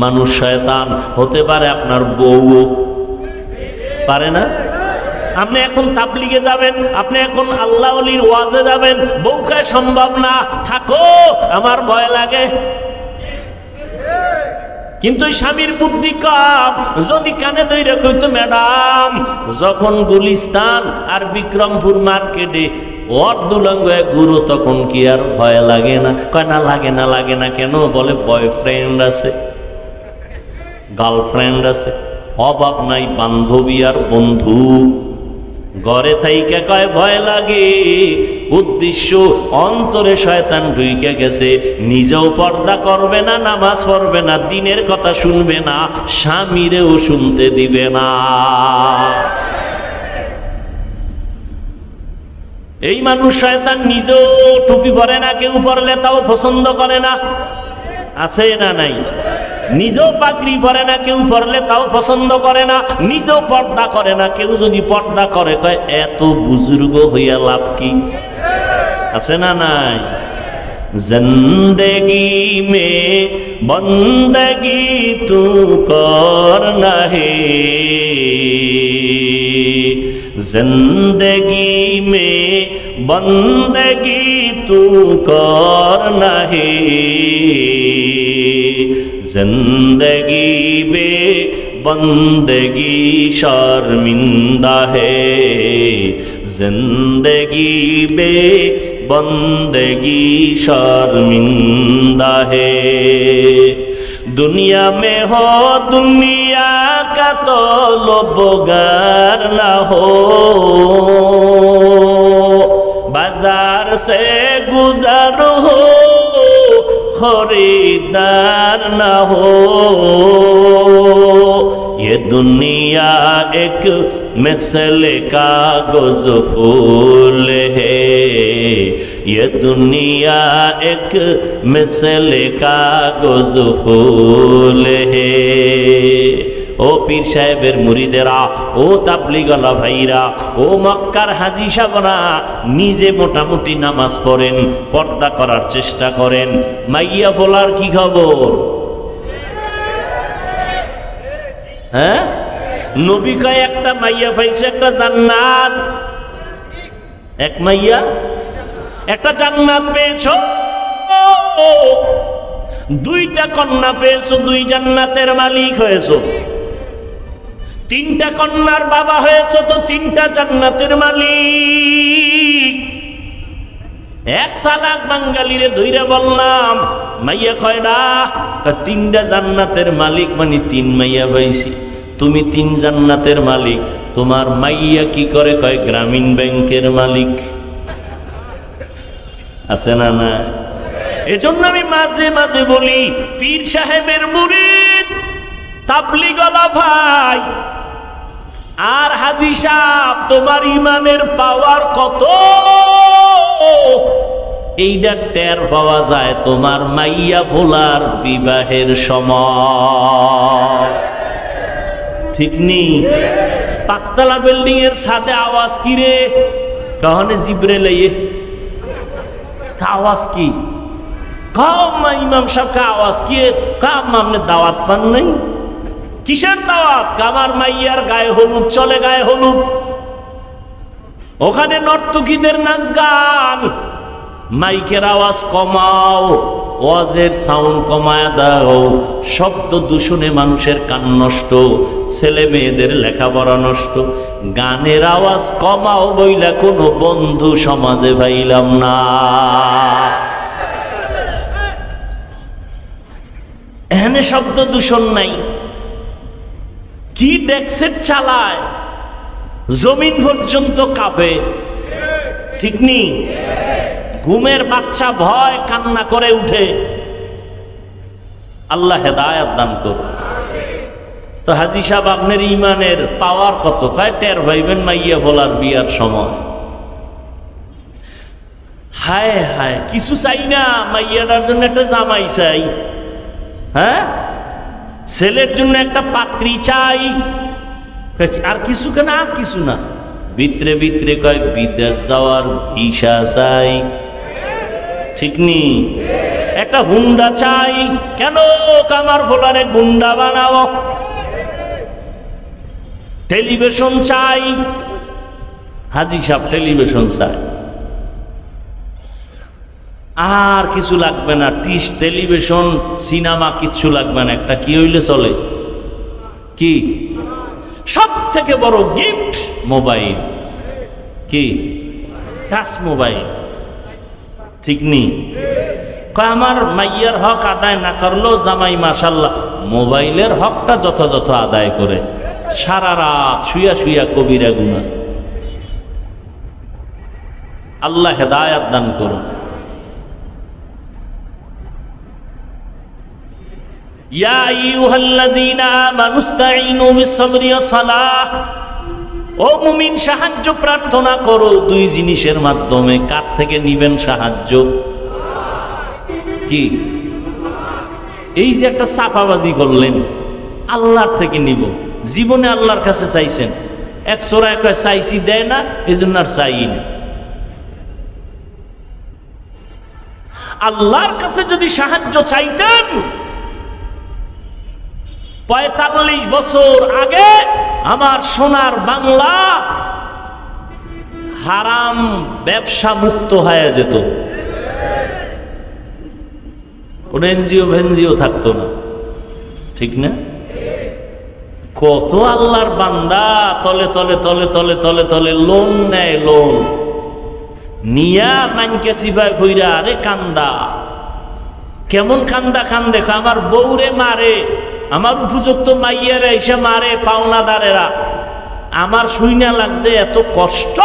মানুষ শয়তান হতে পারে আপনার বউ, পারে না? আপনি এখন তাবলিগে যাবেন, আপনি এখন আল্লাহ ওলির ওয়াজে যাবেন, বউকে সম্ভব না, থাকো আমার ভয় লাগে। কিন্তু স্বামীর বুদ্ধি কম। যদি কানে ধরে কইতো, ম্যাডাম যখন গুলিস্তান আর বিক্রমপুর মার্কেটে অর্ধুলঙ্গ গুরু, তখন কি আর ভয় লাগে না? কয় না, লাগে না। লাগে না কেন? বলে বয়ফ্রেন্ড আছে, গার্লফ্রেন্ড আছে, অভাব নাই বান্ধবী আর বন্ধু। ঘরে থাইকা কয় ভয় লাগে। উদ্দেশ্য অন্তরে শয়তান ঢুইকে গেছে। নিজেও পর্দা করবে না, নামাজ পড়বে না, দিনের কথা শুনবে না, স্বামীরেও শুনতে দিবে না। এই মানুষ শয়তান। নিজেও টুপি পরে না, কেউ পরলে তাও পছন্দ করে না, আছে না নাই? নিজেও পাগড়ি পরে না, কেউ পরলে তাও পছন্দ করে না। নিজেও পর্দা করে না, কেউ যদি পর্দা করে কয় এত বুজুর্গ হইয়া লাভ কি? আছে না নাই? জিন্দেগি মে বন্দগি তু করনা হে, জিন্দেগি মে বন্দগি तू करना है जिंदगी बे बंदगी शर्मिंदा है जिंदगी बे बंदगी शर्मिंदा है दुनिया में हो दुनिया का तो लोबगार ना हो बाजार से गुजर हो खरीदार ना हो ये दुनिया एक मिसल कागज फूल है ये दुनिया एक मिसल कागज फूल है ओ पीर साहेबेर मुरीदेरा ओ ताबलीगला भाईरा ओ मक्कार हाजी साहबरा निजे मोटामुटी नामाज पढ़ेन पर्दा करार चेष्टा करें माइया बोलार की खबर হ্যাঁ নবী কয় একটা মাইয়া পাইছে একটা জান্নাত এক মাইয়া একটা জান্নাত পেয়েছো দুইটা কন্যা পেয়েছো দুই জান্নাতের মালিক হয়েছো তিনটা কন্যার বাবা হয়েছো তো তিনটা জান্নাতের মালিক এক সালাক বাঙালিরে ধইরা বললাম মাইয়া কয়ডা তিনটা জান্নাতের মালিক মানে তিন মাইয়া পাইছি তুমি তিন জান্নাতের মালিক তোমার মাইয়া কি করে কয় গ্রামীণ ব্যাংকের মালিক আছে না না এজন্য আমি মাঝে মাঝে বলি পীর সাহেবের মুরিদ তাবলীগওয়ালা ভাই আর হাজী সাহেব তোমার ইমানের পাওয়ার কত এইটা টের পাওয়া যায় তোমার মাইয়া ভোলার বিবাহের সময় ঠিক নেই পাঁচতলা বিল্ডিং এর সাথে আওয়াজ কি রে কখনো জিব্রাইল আইয়ে আওয়াজ কি কম ইমাম সাহেব কা আওয়াজ কি কাম আপনি দাওয়াত পান নাই কিসের দাওয়াত আমার মাইয়ার গায়ে হলুদ চলে গায়ে হলুদ ওখানে নর্তকীদের নাচ গান মাইকের আওয়াজ কমাও ওয়াজের সাউন্ড কমায় দাও শব্দ দূষণে মানুষের কান নষ্ট ছেলে মেয়েদের লেখাপড়া নষ্ট গানের আওয়াজ কমাও বইলা কোনো বন্ধু সমাজে পাইলাম না এখানে শব্দ দূষণ নাই কি ডেক্সেট চালায় জমিন পর্যন্ত কাঁপে ঠিক নেই ঘুমের বাচ্চা ভয় কান্না করে উঠে আল্লাহ হেদায়েত দান করুন তো হাজী সাহেব আপনার ইমানের পাওয়ার কত কয় টের ভাইবেন মাইয়া বলার বিয়ার সময় হায় হায় কিছু চাই না মাইয়াটার জন্য একটা জামাই চাই হ্যাঁ ছেলের জন্য একটা পাত্রী চাই আর কিছু কেন আর কিছু না ভিতরে ভিতরে কয় বিদেশ যাওয়ার ভিসা চাই ঠিক নি একটা হুন্ডা চাই কেন কামার ফোলারে গুন্ডা বানাবো টেলিভিশন চাই হাজী সাহেব টেলিভিশন চাই আর কিছু লাগবে না টিস টেলিভিশন সিনেমা কিচ্ছু লাগবে না একটা কি হইলে চলে কি সব থেকে বড় গিফট মোবাইল কি টাচ মোবাইল ঠিক নি কয় আমার মাইয়ার হক আদায় না করলেও জামাই মাশাল্লাহ মোবাইলের হকটা যথাযথ আদায় করে সারা রাত শুয়া শুয়া কবিরা গুনাহ আল্লাহ হেদায়েত দান করুন ইয়া আইয়ুহাল্লাযীনা আমানুস্তাঈনু বিস-সাবরি ওয়াস-সালাহ ও মুমিন সাহায্য প্রার্থনা করো দুই জিনিসের মাধ্যমে কার থেকে নিবেন সাহায্য কি এই যে একটা চাপাবাজি করলেন আল্লাহর থেকে নিব জীবনে আল্লাহর কাছে চাইছেন এক সোরায় কয় চাইছি দেয় না এজন্য আর চাই না আল্লাহর কাছে যদি সাহায্য চাইতেন ৪৫ বছর আগে আমার সোনার বাংলা হারাম ব্যবসা মুক্ত হয়ে যেত কোনো এনজিও ভেনজিও থাকতো না, ঠিক না? কত আল্লাহর বান্দা তলে তলে তলে তলে তলে তলে লোন নেয়, লোন নিয়া মাইনকে সিফায় কইরা আরে কান্দা, কেমন কান্দা কান্দে, আমার বউরে মারে, আমার উপযুক্ত মাইয়ারে এসে মারে পাওনাদারেরা, আমার শুইনা লাগছে এত কষ্ট।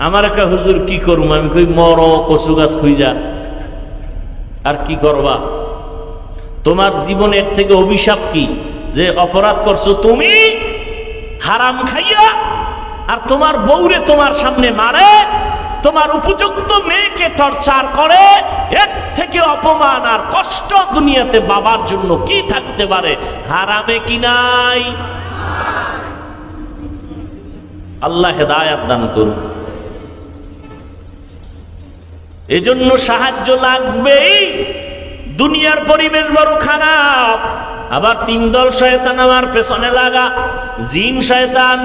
আমার একটা হুজুর কি করুম, আমি কই মর কচু গাছ খুঁজা, আর কি করবা? তোমার জীবনের থেকে অভিশাপ কি যে অপরাধ করছো তুমি হারাম খাইয়া, আর তোমার বউরে তোমার সামনে মারে, তোমার উপযুক্ত মেয়েকে টর্চার করে, এর থেকে অপমান আর কষ্ট দুনিয়াতে বাবার জন্য কি থাকতে পারে? হারামে কি নাই? আল্লাহ হেদায়াত দান করুন। এজন্য সাহায্য লাগবেই। দুনিয়ার পরিবেশ বড় খারাপ, আবার তিন দল শয়তান আমার পেছনে লাগা, জিন শয়তান,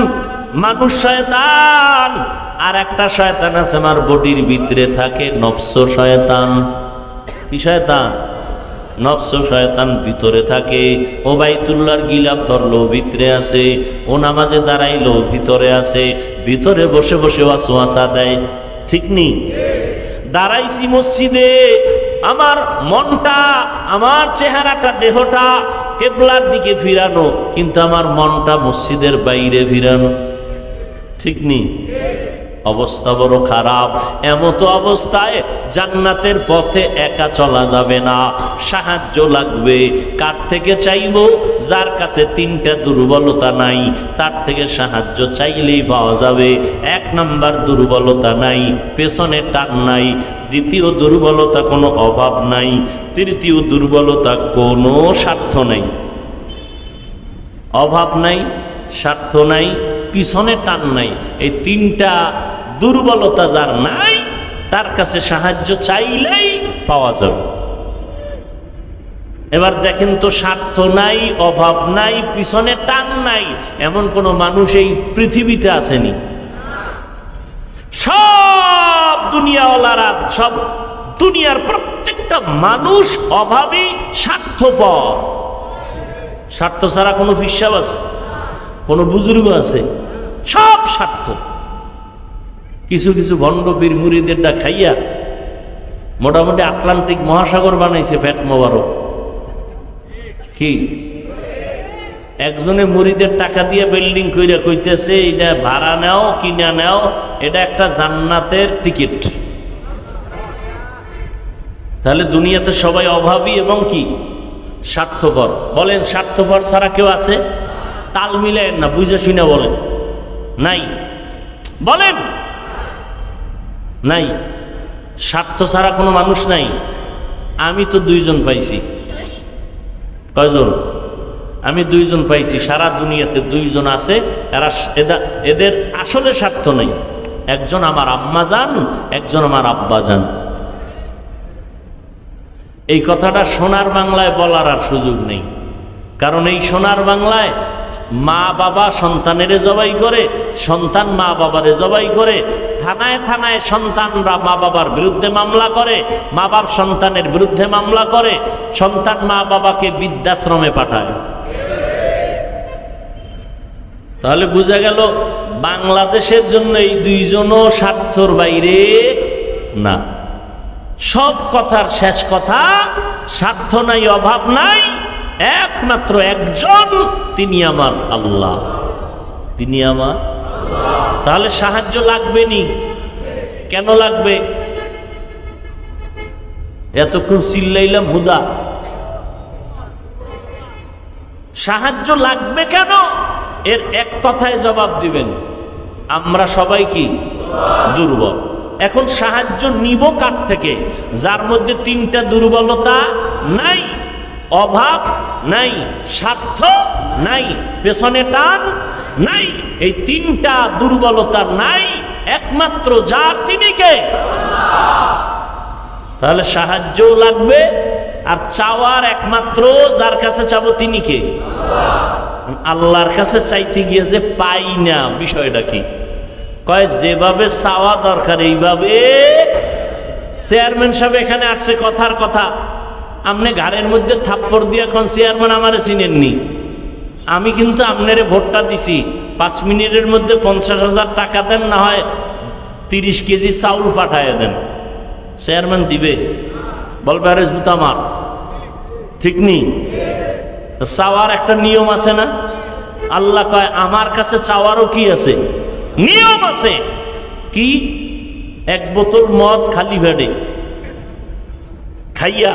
মানুষ শয়তান, আর একটা শয়তান আছে আমার বডির ভিতরে থাকে, নফস শয়তান। কি শয়তান? নফস শয়তান ভিতরে থাকে। ও বাইতুল্লাহর গিলাপ ধরলো ভিতরে আছে, ও নামাজে দাঁড়াইলো ভিতরে আছে, ভিতরে বসে বসে ওয়াসওয়াসা দেয়, ঠিক নেই? দাঁড়াইছি মসজিদে, আমার মনটা, আমার চেহারাটা, দেহটা কেবলার দিকে ফিরানো, কিন্তু আমার মনটা মসজিদের বাইরে ফিরানো, ঠিক নেই? অবস্থা বড় খারাপ। এমতো অবস্থায় জান্নাতের পথে একা চলা যাবে না, সাহায্য লাগবে। কার থেকে চাইবো? যার কাছে তিনটা দুর্বলতা নাই, তার থেকে সাহায্য চাইলেই পাওয়া যাবে। এক নাম্বার দুর্বলতা নাই, পেছনে টান নাই। দ্বিতীয় দুর্বলতা কোনো অভাব নাই। তৃতীয় দুর্বলতা কোনো স্বার্থ নাই। অভাব নাই, স্বার্থ নাই, পিছনে টান নাই। এই তিনটা দুর্বলতা যার নাই, তার কাছে সাহায্য চাইলেই পাওয়া যাবে। এবার দেখেন তো, স্বার্থ নাই, অভাব নাই, পিছনে টান নাই, এমন কোন মানুষ এই পৃথিবীতে আসেনি। সব দুনিয়াওয়ালারা, সব দুনিয়ার প্রত্যেকটা মানুষ অভাবী, স্বার্থপর। স্বার্থ ছাড়া কোনো হিসাব আছে? কোনো বুজুর্গ আছে? সব স্বার্থ। কিছু কিছু ভণ্ড পীর মুরিদেরটা খাইয়া মোটামুটি আটলান্টিক মহাসাগর বানাইছে পেট মোবারক। কি একজনে মুরিদের টাকা দিয়ে বিল্ডিং কইরা কইতেছে এটা ভাড়া নাও, কিনা নাও, এটা একটা জান্নাতের টিকিট। তাহলে দুনিয়াতে সবাই অভাবী এবং কি স্বার্থপর। বলেন, স্বার্থপর ছাড়া কেউ আছে? তাল মিলেন না, বুঝে শুনে বলেন। নাই? বলেন নাই। স্বার্থ ছাড়া কোনো মানুষ নাই। আমি তো দুইজন পাইছি। কয়জন? আমি দুইজন পাইছি। সারা দুনিয়াতে দুইজন আছে, এদের আসলে স্বার্থ নেই। একজন আমার আম্মা জান, একজন আমার আব্বা জান। এই কথাটা সোনার বাংলায় বলার আর সুযোগ নেই, কারণ এই সোনার বাংলায় মা বাবা সন্তানেরে জবাই করে, সন্তান মা বাবারে জবাই করে, থানায় থানায় সন্তানরা মা বাবার বিরুদ্ধে মামলা করে, মা বাপ সন্তানের বিরুদ্ধে মামলা করে, সন্তান মা বাবাকে বৃদ্ধাশ্রমে পাঠায়। তাহলে বোঝা গেল বাংলাদেশের জন্য এই দুইজনও স্বার্থর বাইরে না। সব কথার শেষ কথা, স্বার্থ নাই, অভাব নাই, একমাত্র একজন, তিনি আমার আল্লাহ, তিনি আমার। তাহলে সাহায্য লাগবে নি? কেন লাগবে? এতক্ষণ চিল্লাইলাম হুদা। সাহায্য লাগবে কেন? এর এক কথায় জবাব দিবেন, আমরা সবাই কি দুর্বল। এখন সাহায্য নিব কার থেকে? যার মধ্যে তিনটা দুর্বলতা নাই, অভাব নাই, স্বার্থ নাই, পেছনে টান নাই। এই তিনটা দুর্বলতা নাই একমাত্র যার, তিনি কে? তাহলে সাহায্যও লাগবে, আর চাওয়ার একমাত্র যার কাছে চাবো তিনি কে? আল্লাহর কাছে চাইতে গিয়ে যে পাই না, বিষয়টা কি? কয় যেভাবে চাওয়া দরকার এইভাবে চেয়ারম্যান সাহেব এখানে আসছে, কথার কথা আপনি ঘাড়ের মধ্যে থাপ্পড় দিয়ে এখন চেয়ারম্যান আমারে চিনেননি, আমি কিন্তু আপনারে ভোটটা দিছি, 5 মিনিটের মধ্যে 50,000 টাকা দেন, না হয় 30 কেজি চাউল পাঠায় দেন। চেয়ারম্যান দিবে? বলবে আরে জুতা মার, ঠিক নেই? চাওয়ার একটা নিয়ম আছে না? আল্লাহ কয় আমার কাছে চাওয়ারও কি আছে, নিয়ম আছে। কি? 1 বোতল মদ খালি পেটে খাইয়া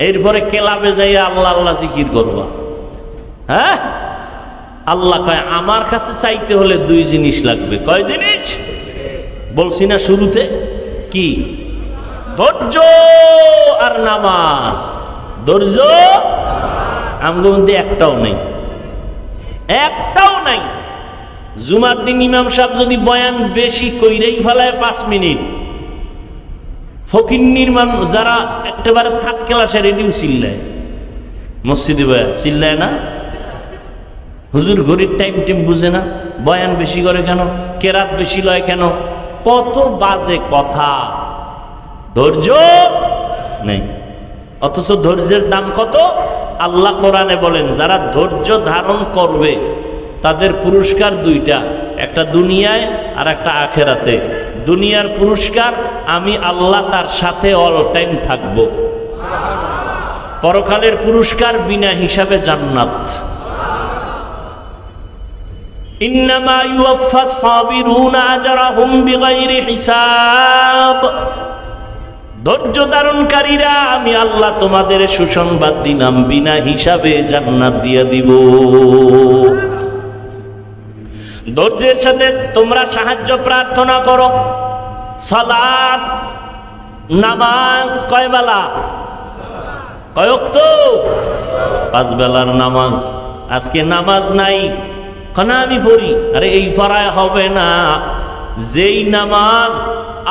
এরপরে ক্লাবে যাইয়া আল্লাহ আল্লাহ জিকির করবা। হ্যাঁ, আল্লাহ কয় আমার কাছে চাইতে হলে 2 জিনিস লাগবে। কয় জিনিস বলছি না শুরুতে? কি? ধৈর্য আর নামাজ। ধৈর্য আমগো মধ্যে একটাও নেই, একটাও নাই। জুমার দিন ইমাম সাহেব যদি বয়ান বেশি কইরেই ফেলায় 5 মিনিট, ফকিন্নির মানুষ যারা একেবারে থার্ড ক্লাসে রেডিও চিল্লায়, মসজিদে বয়া চিল্লায় না? হুজুর ঘড়ির টাইম বুঝে না, বয়ান বেশি করে কেন, কেরাত বেশি লয় কেন, কত বাজে কথা। ধৈর্য নেই, অথচ ধৈর্যের দাম কত? আল্লাহ কোরআনে বলেন যারা ধৈর্য ধারণ করবে তাদের পুরস্কার 2টা, একটা দুনিয়ায় আর একটা আখেরাতে। দুনিয়ার পুরস্কার আমি আল্লাহ তার সাথে অল টাইম থাকব, পরকালের পুরস্কার বিনা হিসাবে জান্নাত। ইন্নামা ইউওয়াফাস সাবিরুনা আজরাহুম বিগাইরি হিসাব। ধৈর্য ধারণকারীরা আমি আল্লাহ তোমাদের সুসংবাদ দিলাম বিনা হিসাবে জান্নাত দিয়ে দিব। ধৈর্যের সাথে তোমরা সাহায্য প্রার্থনা করো। সালাত নামাজ কয় বেলা? কয় ওয়াক্ত? 5 বেলার নামাজ। আজকে নামাজ নাই, কেন আমি পড়ি? আরে এই পড়ায় হবে না। যেই নামাজ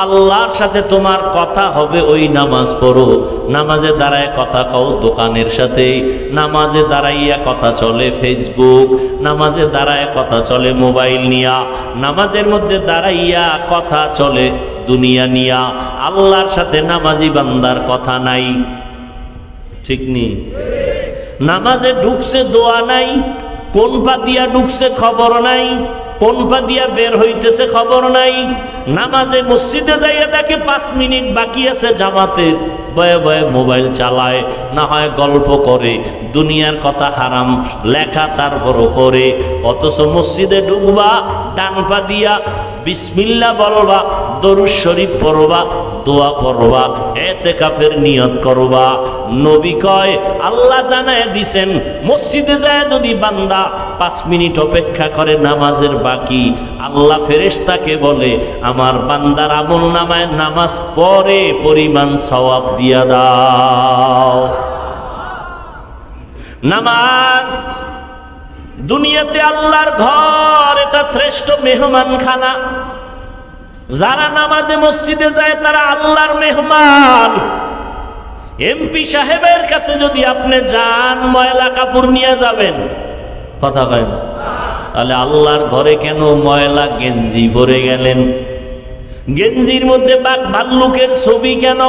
আল্লাহর সাথে তোমার কথা হবে ওই নামাজ পড়ো। নামাজে দাঁড়ায় কথা কও দোকানের সাথে, নামাজে দাঁড়াইয়া কথা চলে ফেসবুক, নামাজে দাঁড়ায় কথা চলে মোবাইল নিয়া, নামাজের মধ্যে দাঁড়াইয়া কথা চলে দুনিয়া নিয়া। আল্লাহর সাথে নামাজি বান্দার কথা নাই, ঠিক নেই? নামাজে ঢুকছে দোয়া নাই, কোন পা দিয়া ঢুকছে খবর নাই, কোন পা দিয়া বের হইতেছে খবর নাই। নামাজে মসজিদে যাইয়া দেখে 5 মিনিট বাকি আছে জামাতে, বয়ে বয়ে মোবাইল চালায়, না হয় গল্প করে, দুনিয়ার কথা হারাম লেখা তারপরও করে। অথচ মসজিদে ঢুকবা, ডান পা দিয়া বিসমিল্লাহ বলবা, দরুদ শরীফ পড়বা, দোয়া পড়বা, ইতিকাফের নিয়ত করবা। নবী কয় আল্লাহ জানায় দিছেন মসজিদে যায় যদি বান্দা 5 মিনিট অপেক্ষা করে নামাজের বাকি, আল্লাহ ফেরেশতাকে বলে আমার বান্দার আমল নামায় নামাজ পড়ে পরিমাণ সওয়াব দিয়া দাও। নামাজ দুনিয়াতে আল্লাহর ঘর, এটা শ্রেষ্ঠ মেহমানখানা। যারা নামাজে মসজিদে যায় তারা আল্লাহর মেহমান। এমপি সাহেবের কাছে যদি আপনি যান ময়লা কাপড় নিয়ে যাবেন, কথা কয় না? তাহলে আল্লাহর ঘরে কেন ময়লা গেঞ্জি পরে গেলেন? গেঞ্জির মধ্যে বাঘ ভাল্লুকের ছবি কেন?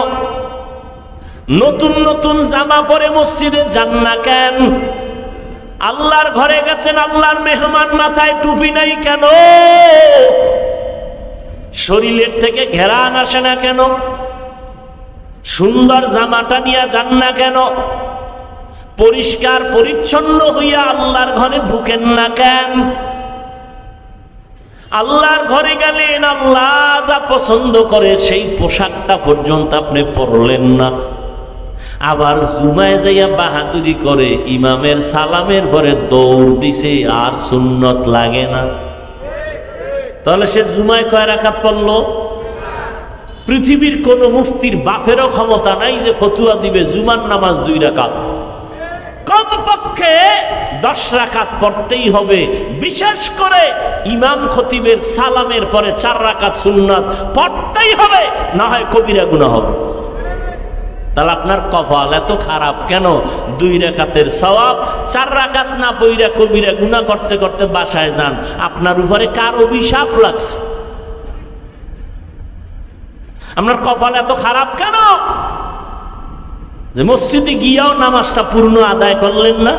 নতুন নতুন জামা পরে মসজিদে যান না কেন? আল্লাহর ঘরে গেছেন আল্লাহর মেহমান, মাথায় টুপি নাই কেন? শরীরের থেকে ঘেরান আসে না কেন? সুন্দর জামাটা নিয়ে যান না কেন? পরিষ্কার পরিচ্ছন্ন হইয়া আল্লাহর ঘরে ঢুকেন না কেন? আল্লাহর ঘরে গেলেন, আল্লাহ যা পছন্দ করে সেই পোশাকটা পর্যন্ত আপনি পরলেন না। আবার জুমায় যাইয়া বাহাদুরি করে ইমামের সালামের পরে দৌড় দিছে, আর সুন্নত লাগে না। তাহলে সে জুমায় কয় রাকাত পড়ল? পৃথিবীর কোন মুফতির বাপেরও ক্ষমতা নাই যে ফতুয়া দিবে জুমার নামাজ 2 রাকাত। কমপক্ষে 10 রাকাত পড়তেই হবে। বিশেষ করে ইমাম খতিবের সালামের পরে 4 রাকাত সুন্নাত পড়তেই হবে, না হয় কবিরা গুনাহ হবে। তাহলে আপনার কপাল এত খারাপ কেন? 2 রাকাতের সওয়াব 4 রাকাত না পইরা কবিরা গুনাহ করতে করতে বাসায় যান। আপনার উপরে কার অভিশাপ লাগছে? আপনার কপাল এত খারাপ কেন যে মসজিদে গিয়াও নামাজটা পূর্ণ আদায় করলেন না?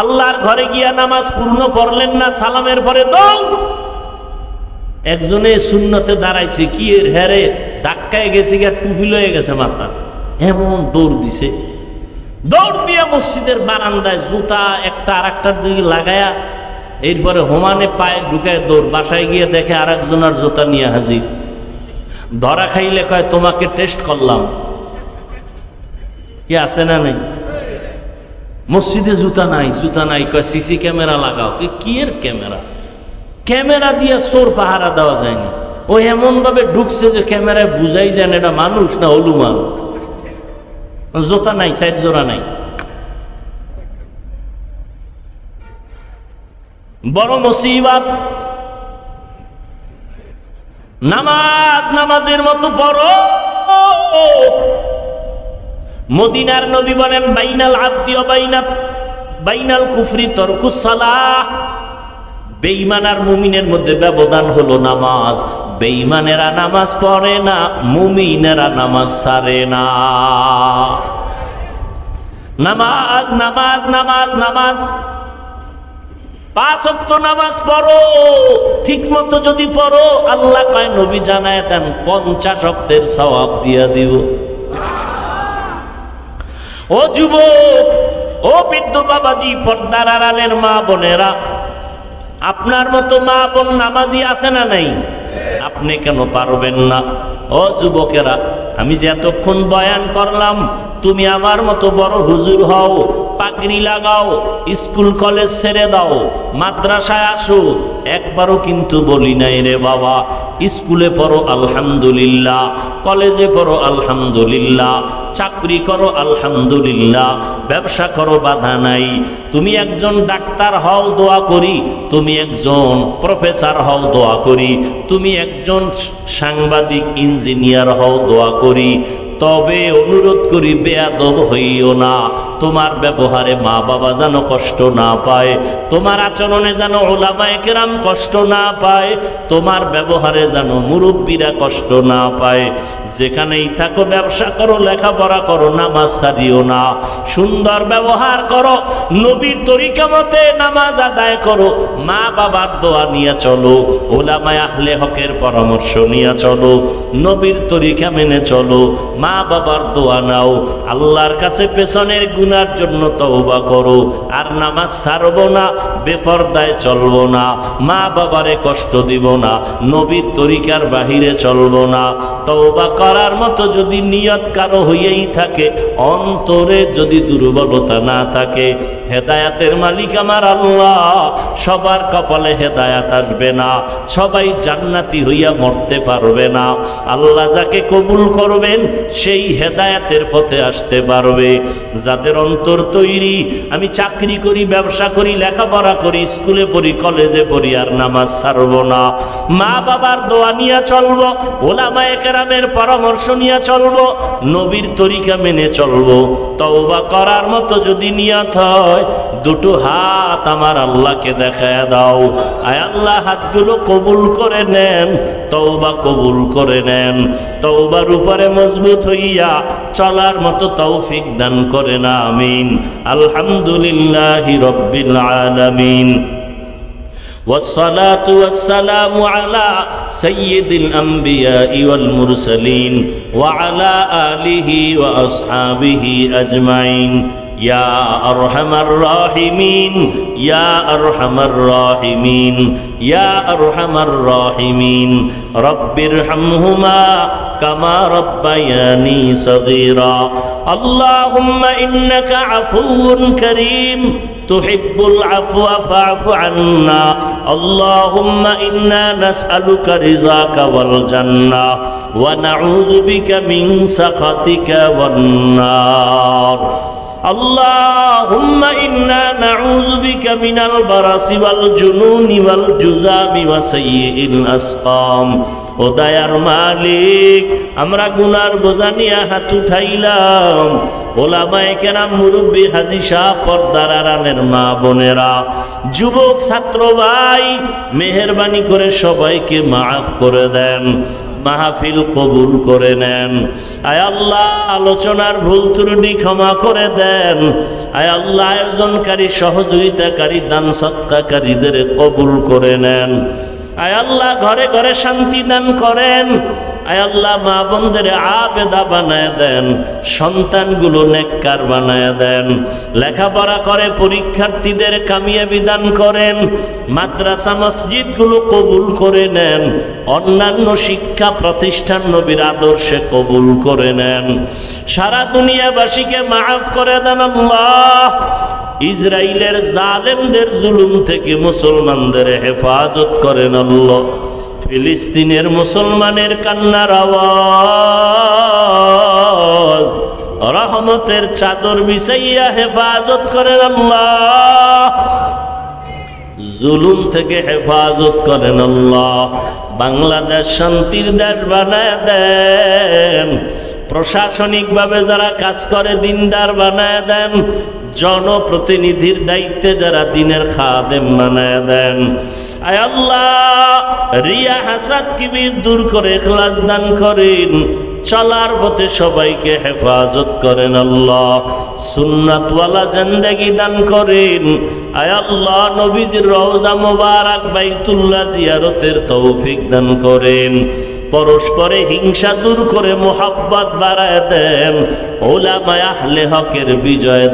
আল্লাহর ঘরে গিয়া নামাজ পূর্ণ পড়লেন না, সালামের পরে দৌড়। একজনে সুন্নতে দাঁড়াইছে, কি এর হ্যারে ধাক্কায় গেছে গিয়া টুপি লয়ে গেছে মাথা, এমন দৌড় দিছে। দৌড় দিয়া মসজিদের বারান্দায় জুতা একটা আর একটার দিকে লাগায়া এরপরে হোমানে পায়ে ঢুকায় দৌড়। বাসায় গিয়ে দেখে আর একজনের জুতা নিয়ে হাজির। ধরা খাইলে কয় তোমাকে টেস্ট করলাম। কি আছে না নাই? মসজিদে জুতা নাই, জুতা নাই, কয় সিসি ক্যামেরা লাগাও। কি এর ক্যামেরা? ক্যামেরা দিয়ে চোর পাহারা দেওয়া যায়নি। ও এমন ভাবে ঢুকছে যে ক্যামেরায় বুঝাই যায় না এটা মানুষ না হলুমান। জুতা নাই, চার জোড়া নাই। বড় মুসিবত। নামাজ নামাজের মতো বড়। মদিনার নবী বলেন বাইনাল আবদি ওয়া বাইনাল কুফরি তারকুস সালাহ। বেঈমান আর মুমিনের মধ্যে ব্যবধান হলো নামাজ। বেঈমানেরা নামাজ পড়ে না, মুমিনেরা নামাজ ছাড়ে না। নামাজ নামাজ নামাজ নামাজ, 5 ওয়াক্ত নামাজ পড়ো। ঠিক মতো যদি পড়ো, আল্লাহ কয় নবী জানায় দেন 50 ওয়াক্তের সওয়াব দিয়া দিব। ও যুবক, ও বৃদ্ধ বাবাজি, পর্দার আড়ালের মা বোনেরা, আপনার মতো মা বোন নামাজি আছে না নাই? আপনি কেন পারবেন না? ও যুবকেরা, আমি যে এতক্ষণ বয়ান করলাম, তুমি আমার মতো বড় হুজুর হও, পাগড়ি লাগাও, স্কুল কলেজ ছেড়ে দাও, মাদ্রাসায় আসো, একবারও কিন্তু বলি নাই রে বাবা স্কুলে পড়ো আলহামদুলিল্লাহ, কলেজে পড়ো আলহামদুলিল্লাহ, চাকরি করো আলহামদুলিল্লাহ, ব্যবসা করো, বাধা নাই। তুমি একজন ডাক্তার হও, দোয়া করি। তুমি একজন প্রফেসর হও, দোয়া করি। তুমি একজন সাংবাদিক ইঞ্জিনিয়ার হও, দোয়া করি। তবে অনুরোধ করি, বেয়াদব হইও না। তোমার ব্যবহারে মা বাবা যেন কষ্ট না পায়, তোমার আচরণে যেন উলামায়ে কেরাম কষ্ট না পায়, তোমার ব্যবহারে যেন মুরব্বীরা কষ্ট না পায়। যেখানেই থাকো ব্যবসা করো, লেখাপড়া করো, নামাজ ছাড়িও না। সুন্দর ব্যবহার করো, নবীর তরিকা মতে নামাজ আদায় করো, মা বাবার দোয়া নিয়ে চলো, উলামায়ে আহলে হকের পরামর্শ নিয়ে চলো, নবীর তরিকা মেনে চলো, মা বাবার দোয়া নাও। আল্লাহর কাছে পেছনের গুনার জন্য তওবা করো। আর নামাজ ছাড়বো না, বেপরদায় চলবো না, মা বাবারে কষ্ট দিব না, নবীর তরিকার বাহিরে চলবো না। তওবা করার মতো যদি নিয়ত কারো হইয়াই থাকে, অন্তরে যদি দুর্বলতা না থাকে, হেদায়াতের মালিক আমার আল্লাহ। সবার কপালে হেদায়াত আসবে না, সবাই জান্নাতি হইয়া মরতে পারবে না। আল্লাহ যাকে কবুল করবেন সেই হেদায়াতের পথে আসতে পারবে। যাদের অন্তর তৈরি, আমি চাকরি করি, ব্যবসা করি, লেখাপড়া করি, স্কুলে পড়ি, কলেজে পড়ি, আর নামাজ ছাড়বো না, মা বাবার দোয়া নিয়ে চলবো, উলামায়ে কেরামের পরামর্শ নিয়ে চলবো, নবীর তরিকা মেনে চলবো। তওবা করার মতো যদি নিয়ত হয়, দুটো হাত আমার আল্লাহকে দেখায় দাও। আয় আল্লাহ, হাতগুলো কবুল করে নেন, তওবা কবুল করে নেন। তওবার উপরে মজবুত হইয়া চলার মতো তৌফিক দান করেন, আমিন। আলহামদুলিল্লাহি রাব্বিল আলামিন। والصلاة والسلام على سيد الأنبياء والمرسلين وعلى آله وأصحابه أجمعين يا أرحم الراحمين يا أرحم الراحمين يا أرحم الراحمين رب ارحمهما كما ربياني صغيرا اللهم إنك عفو كريم تحب العفو فاعف عنا اللهم إنا نسألك رضاك والجنة ونعوذ بك من سخطك والنار আল্লাহুম্মা ইন্না নাউযু বিকা মিনাল বারাসি ওয়াল জুনুনি ওয়াল জুযামি ওয়া সাইয়্যিল আসকাম। ও দয়ার মালিক, আমরা গুনার বোঝা নিয়ে হাত উঠাইলাম। ওলামায়ে কেরাম, মুরব্বী, হাজী সাহ, পর্দার আড়ালের মা বোনেরা, যুবক ছাত্র ভাই, মেহেরবানি করে সবাইকে মাফ করে দেন, মাহফিল কবুল করে নেন। আয় আল্লাহ, আলোচনার ভুল ত্রুটি ক্ষমা করে দেন। আয় আল্লাহ, আয়োজনকারী, সহযোগিতাকারী, দান সৎকারীদের কবুল করে নেন। আয় আল্লাহ, ঘরে ঘরে শান্তি দান করেন। আয় আল্লাহ, মা বোনদের আবেদা বানায় দেন, সন্তানগুলো নেককার বানায় দেন, লেখাপড়া করে পরীক্ষার্থীদের কামিয়াবি দান করেন, মাদ্রাসা মসজিদগুলো কবুল করে নেন, অন্যান্য শিক্ষা প্রতিষ্ঠান নবীর আদর্শে কবুল করে নেন। সারা দুনিয়াবাসীকে মাফ করে দেন আল্লাহ। ইসরায়েলের জালেমদের জুলুম থেকে মুসলমানদের হেফাজত করেন আল্লাহ। ফিলিস্তিনের মুসলমানের কান্নার আওয়াজ রহমতের চাদর বিছাইয়া হেফাজত করেন আল্লাহ। জুলুম থেকে হেফাজত করেন আল্লাহ। বাংলাদেশ শান্তির দেশ বানায় দেন। প্রশাসনিকভাবে যারা কাজ করে দিনদার বানায় দেন। জনপ্রতিনিধির দায়িত্বে যারা দিনের খাদেম বানায় দেন। আয় আল্লাহ, রিয়া হাসাদ কিবির দূর করে ইখলাস দান করেন। চলার পথে সবাইকে হেফাজত করেন আল্লাহ। সুন্নাতওয়ালা জিন্দেগি দান করেন। আয় আল্লাহ, নবীজির রওজা মোবারক বাইতুল্লাহ জিয়ারতের তৌফিক দান করেন। পরস্পরে হিংসা দূর করে মোহাব্বত বাড়ায় দেন। উলামায়ে আহলে হকের বিজয়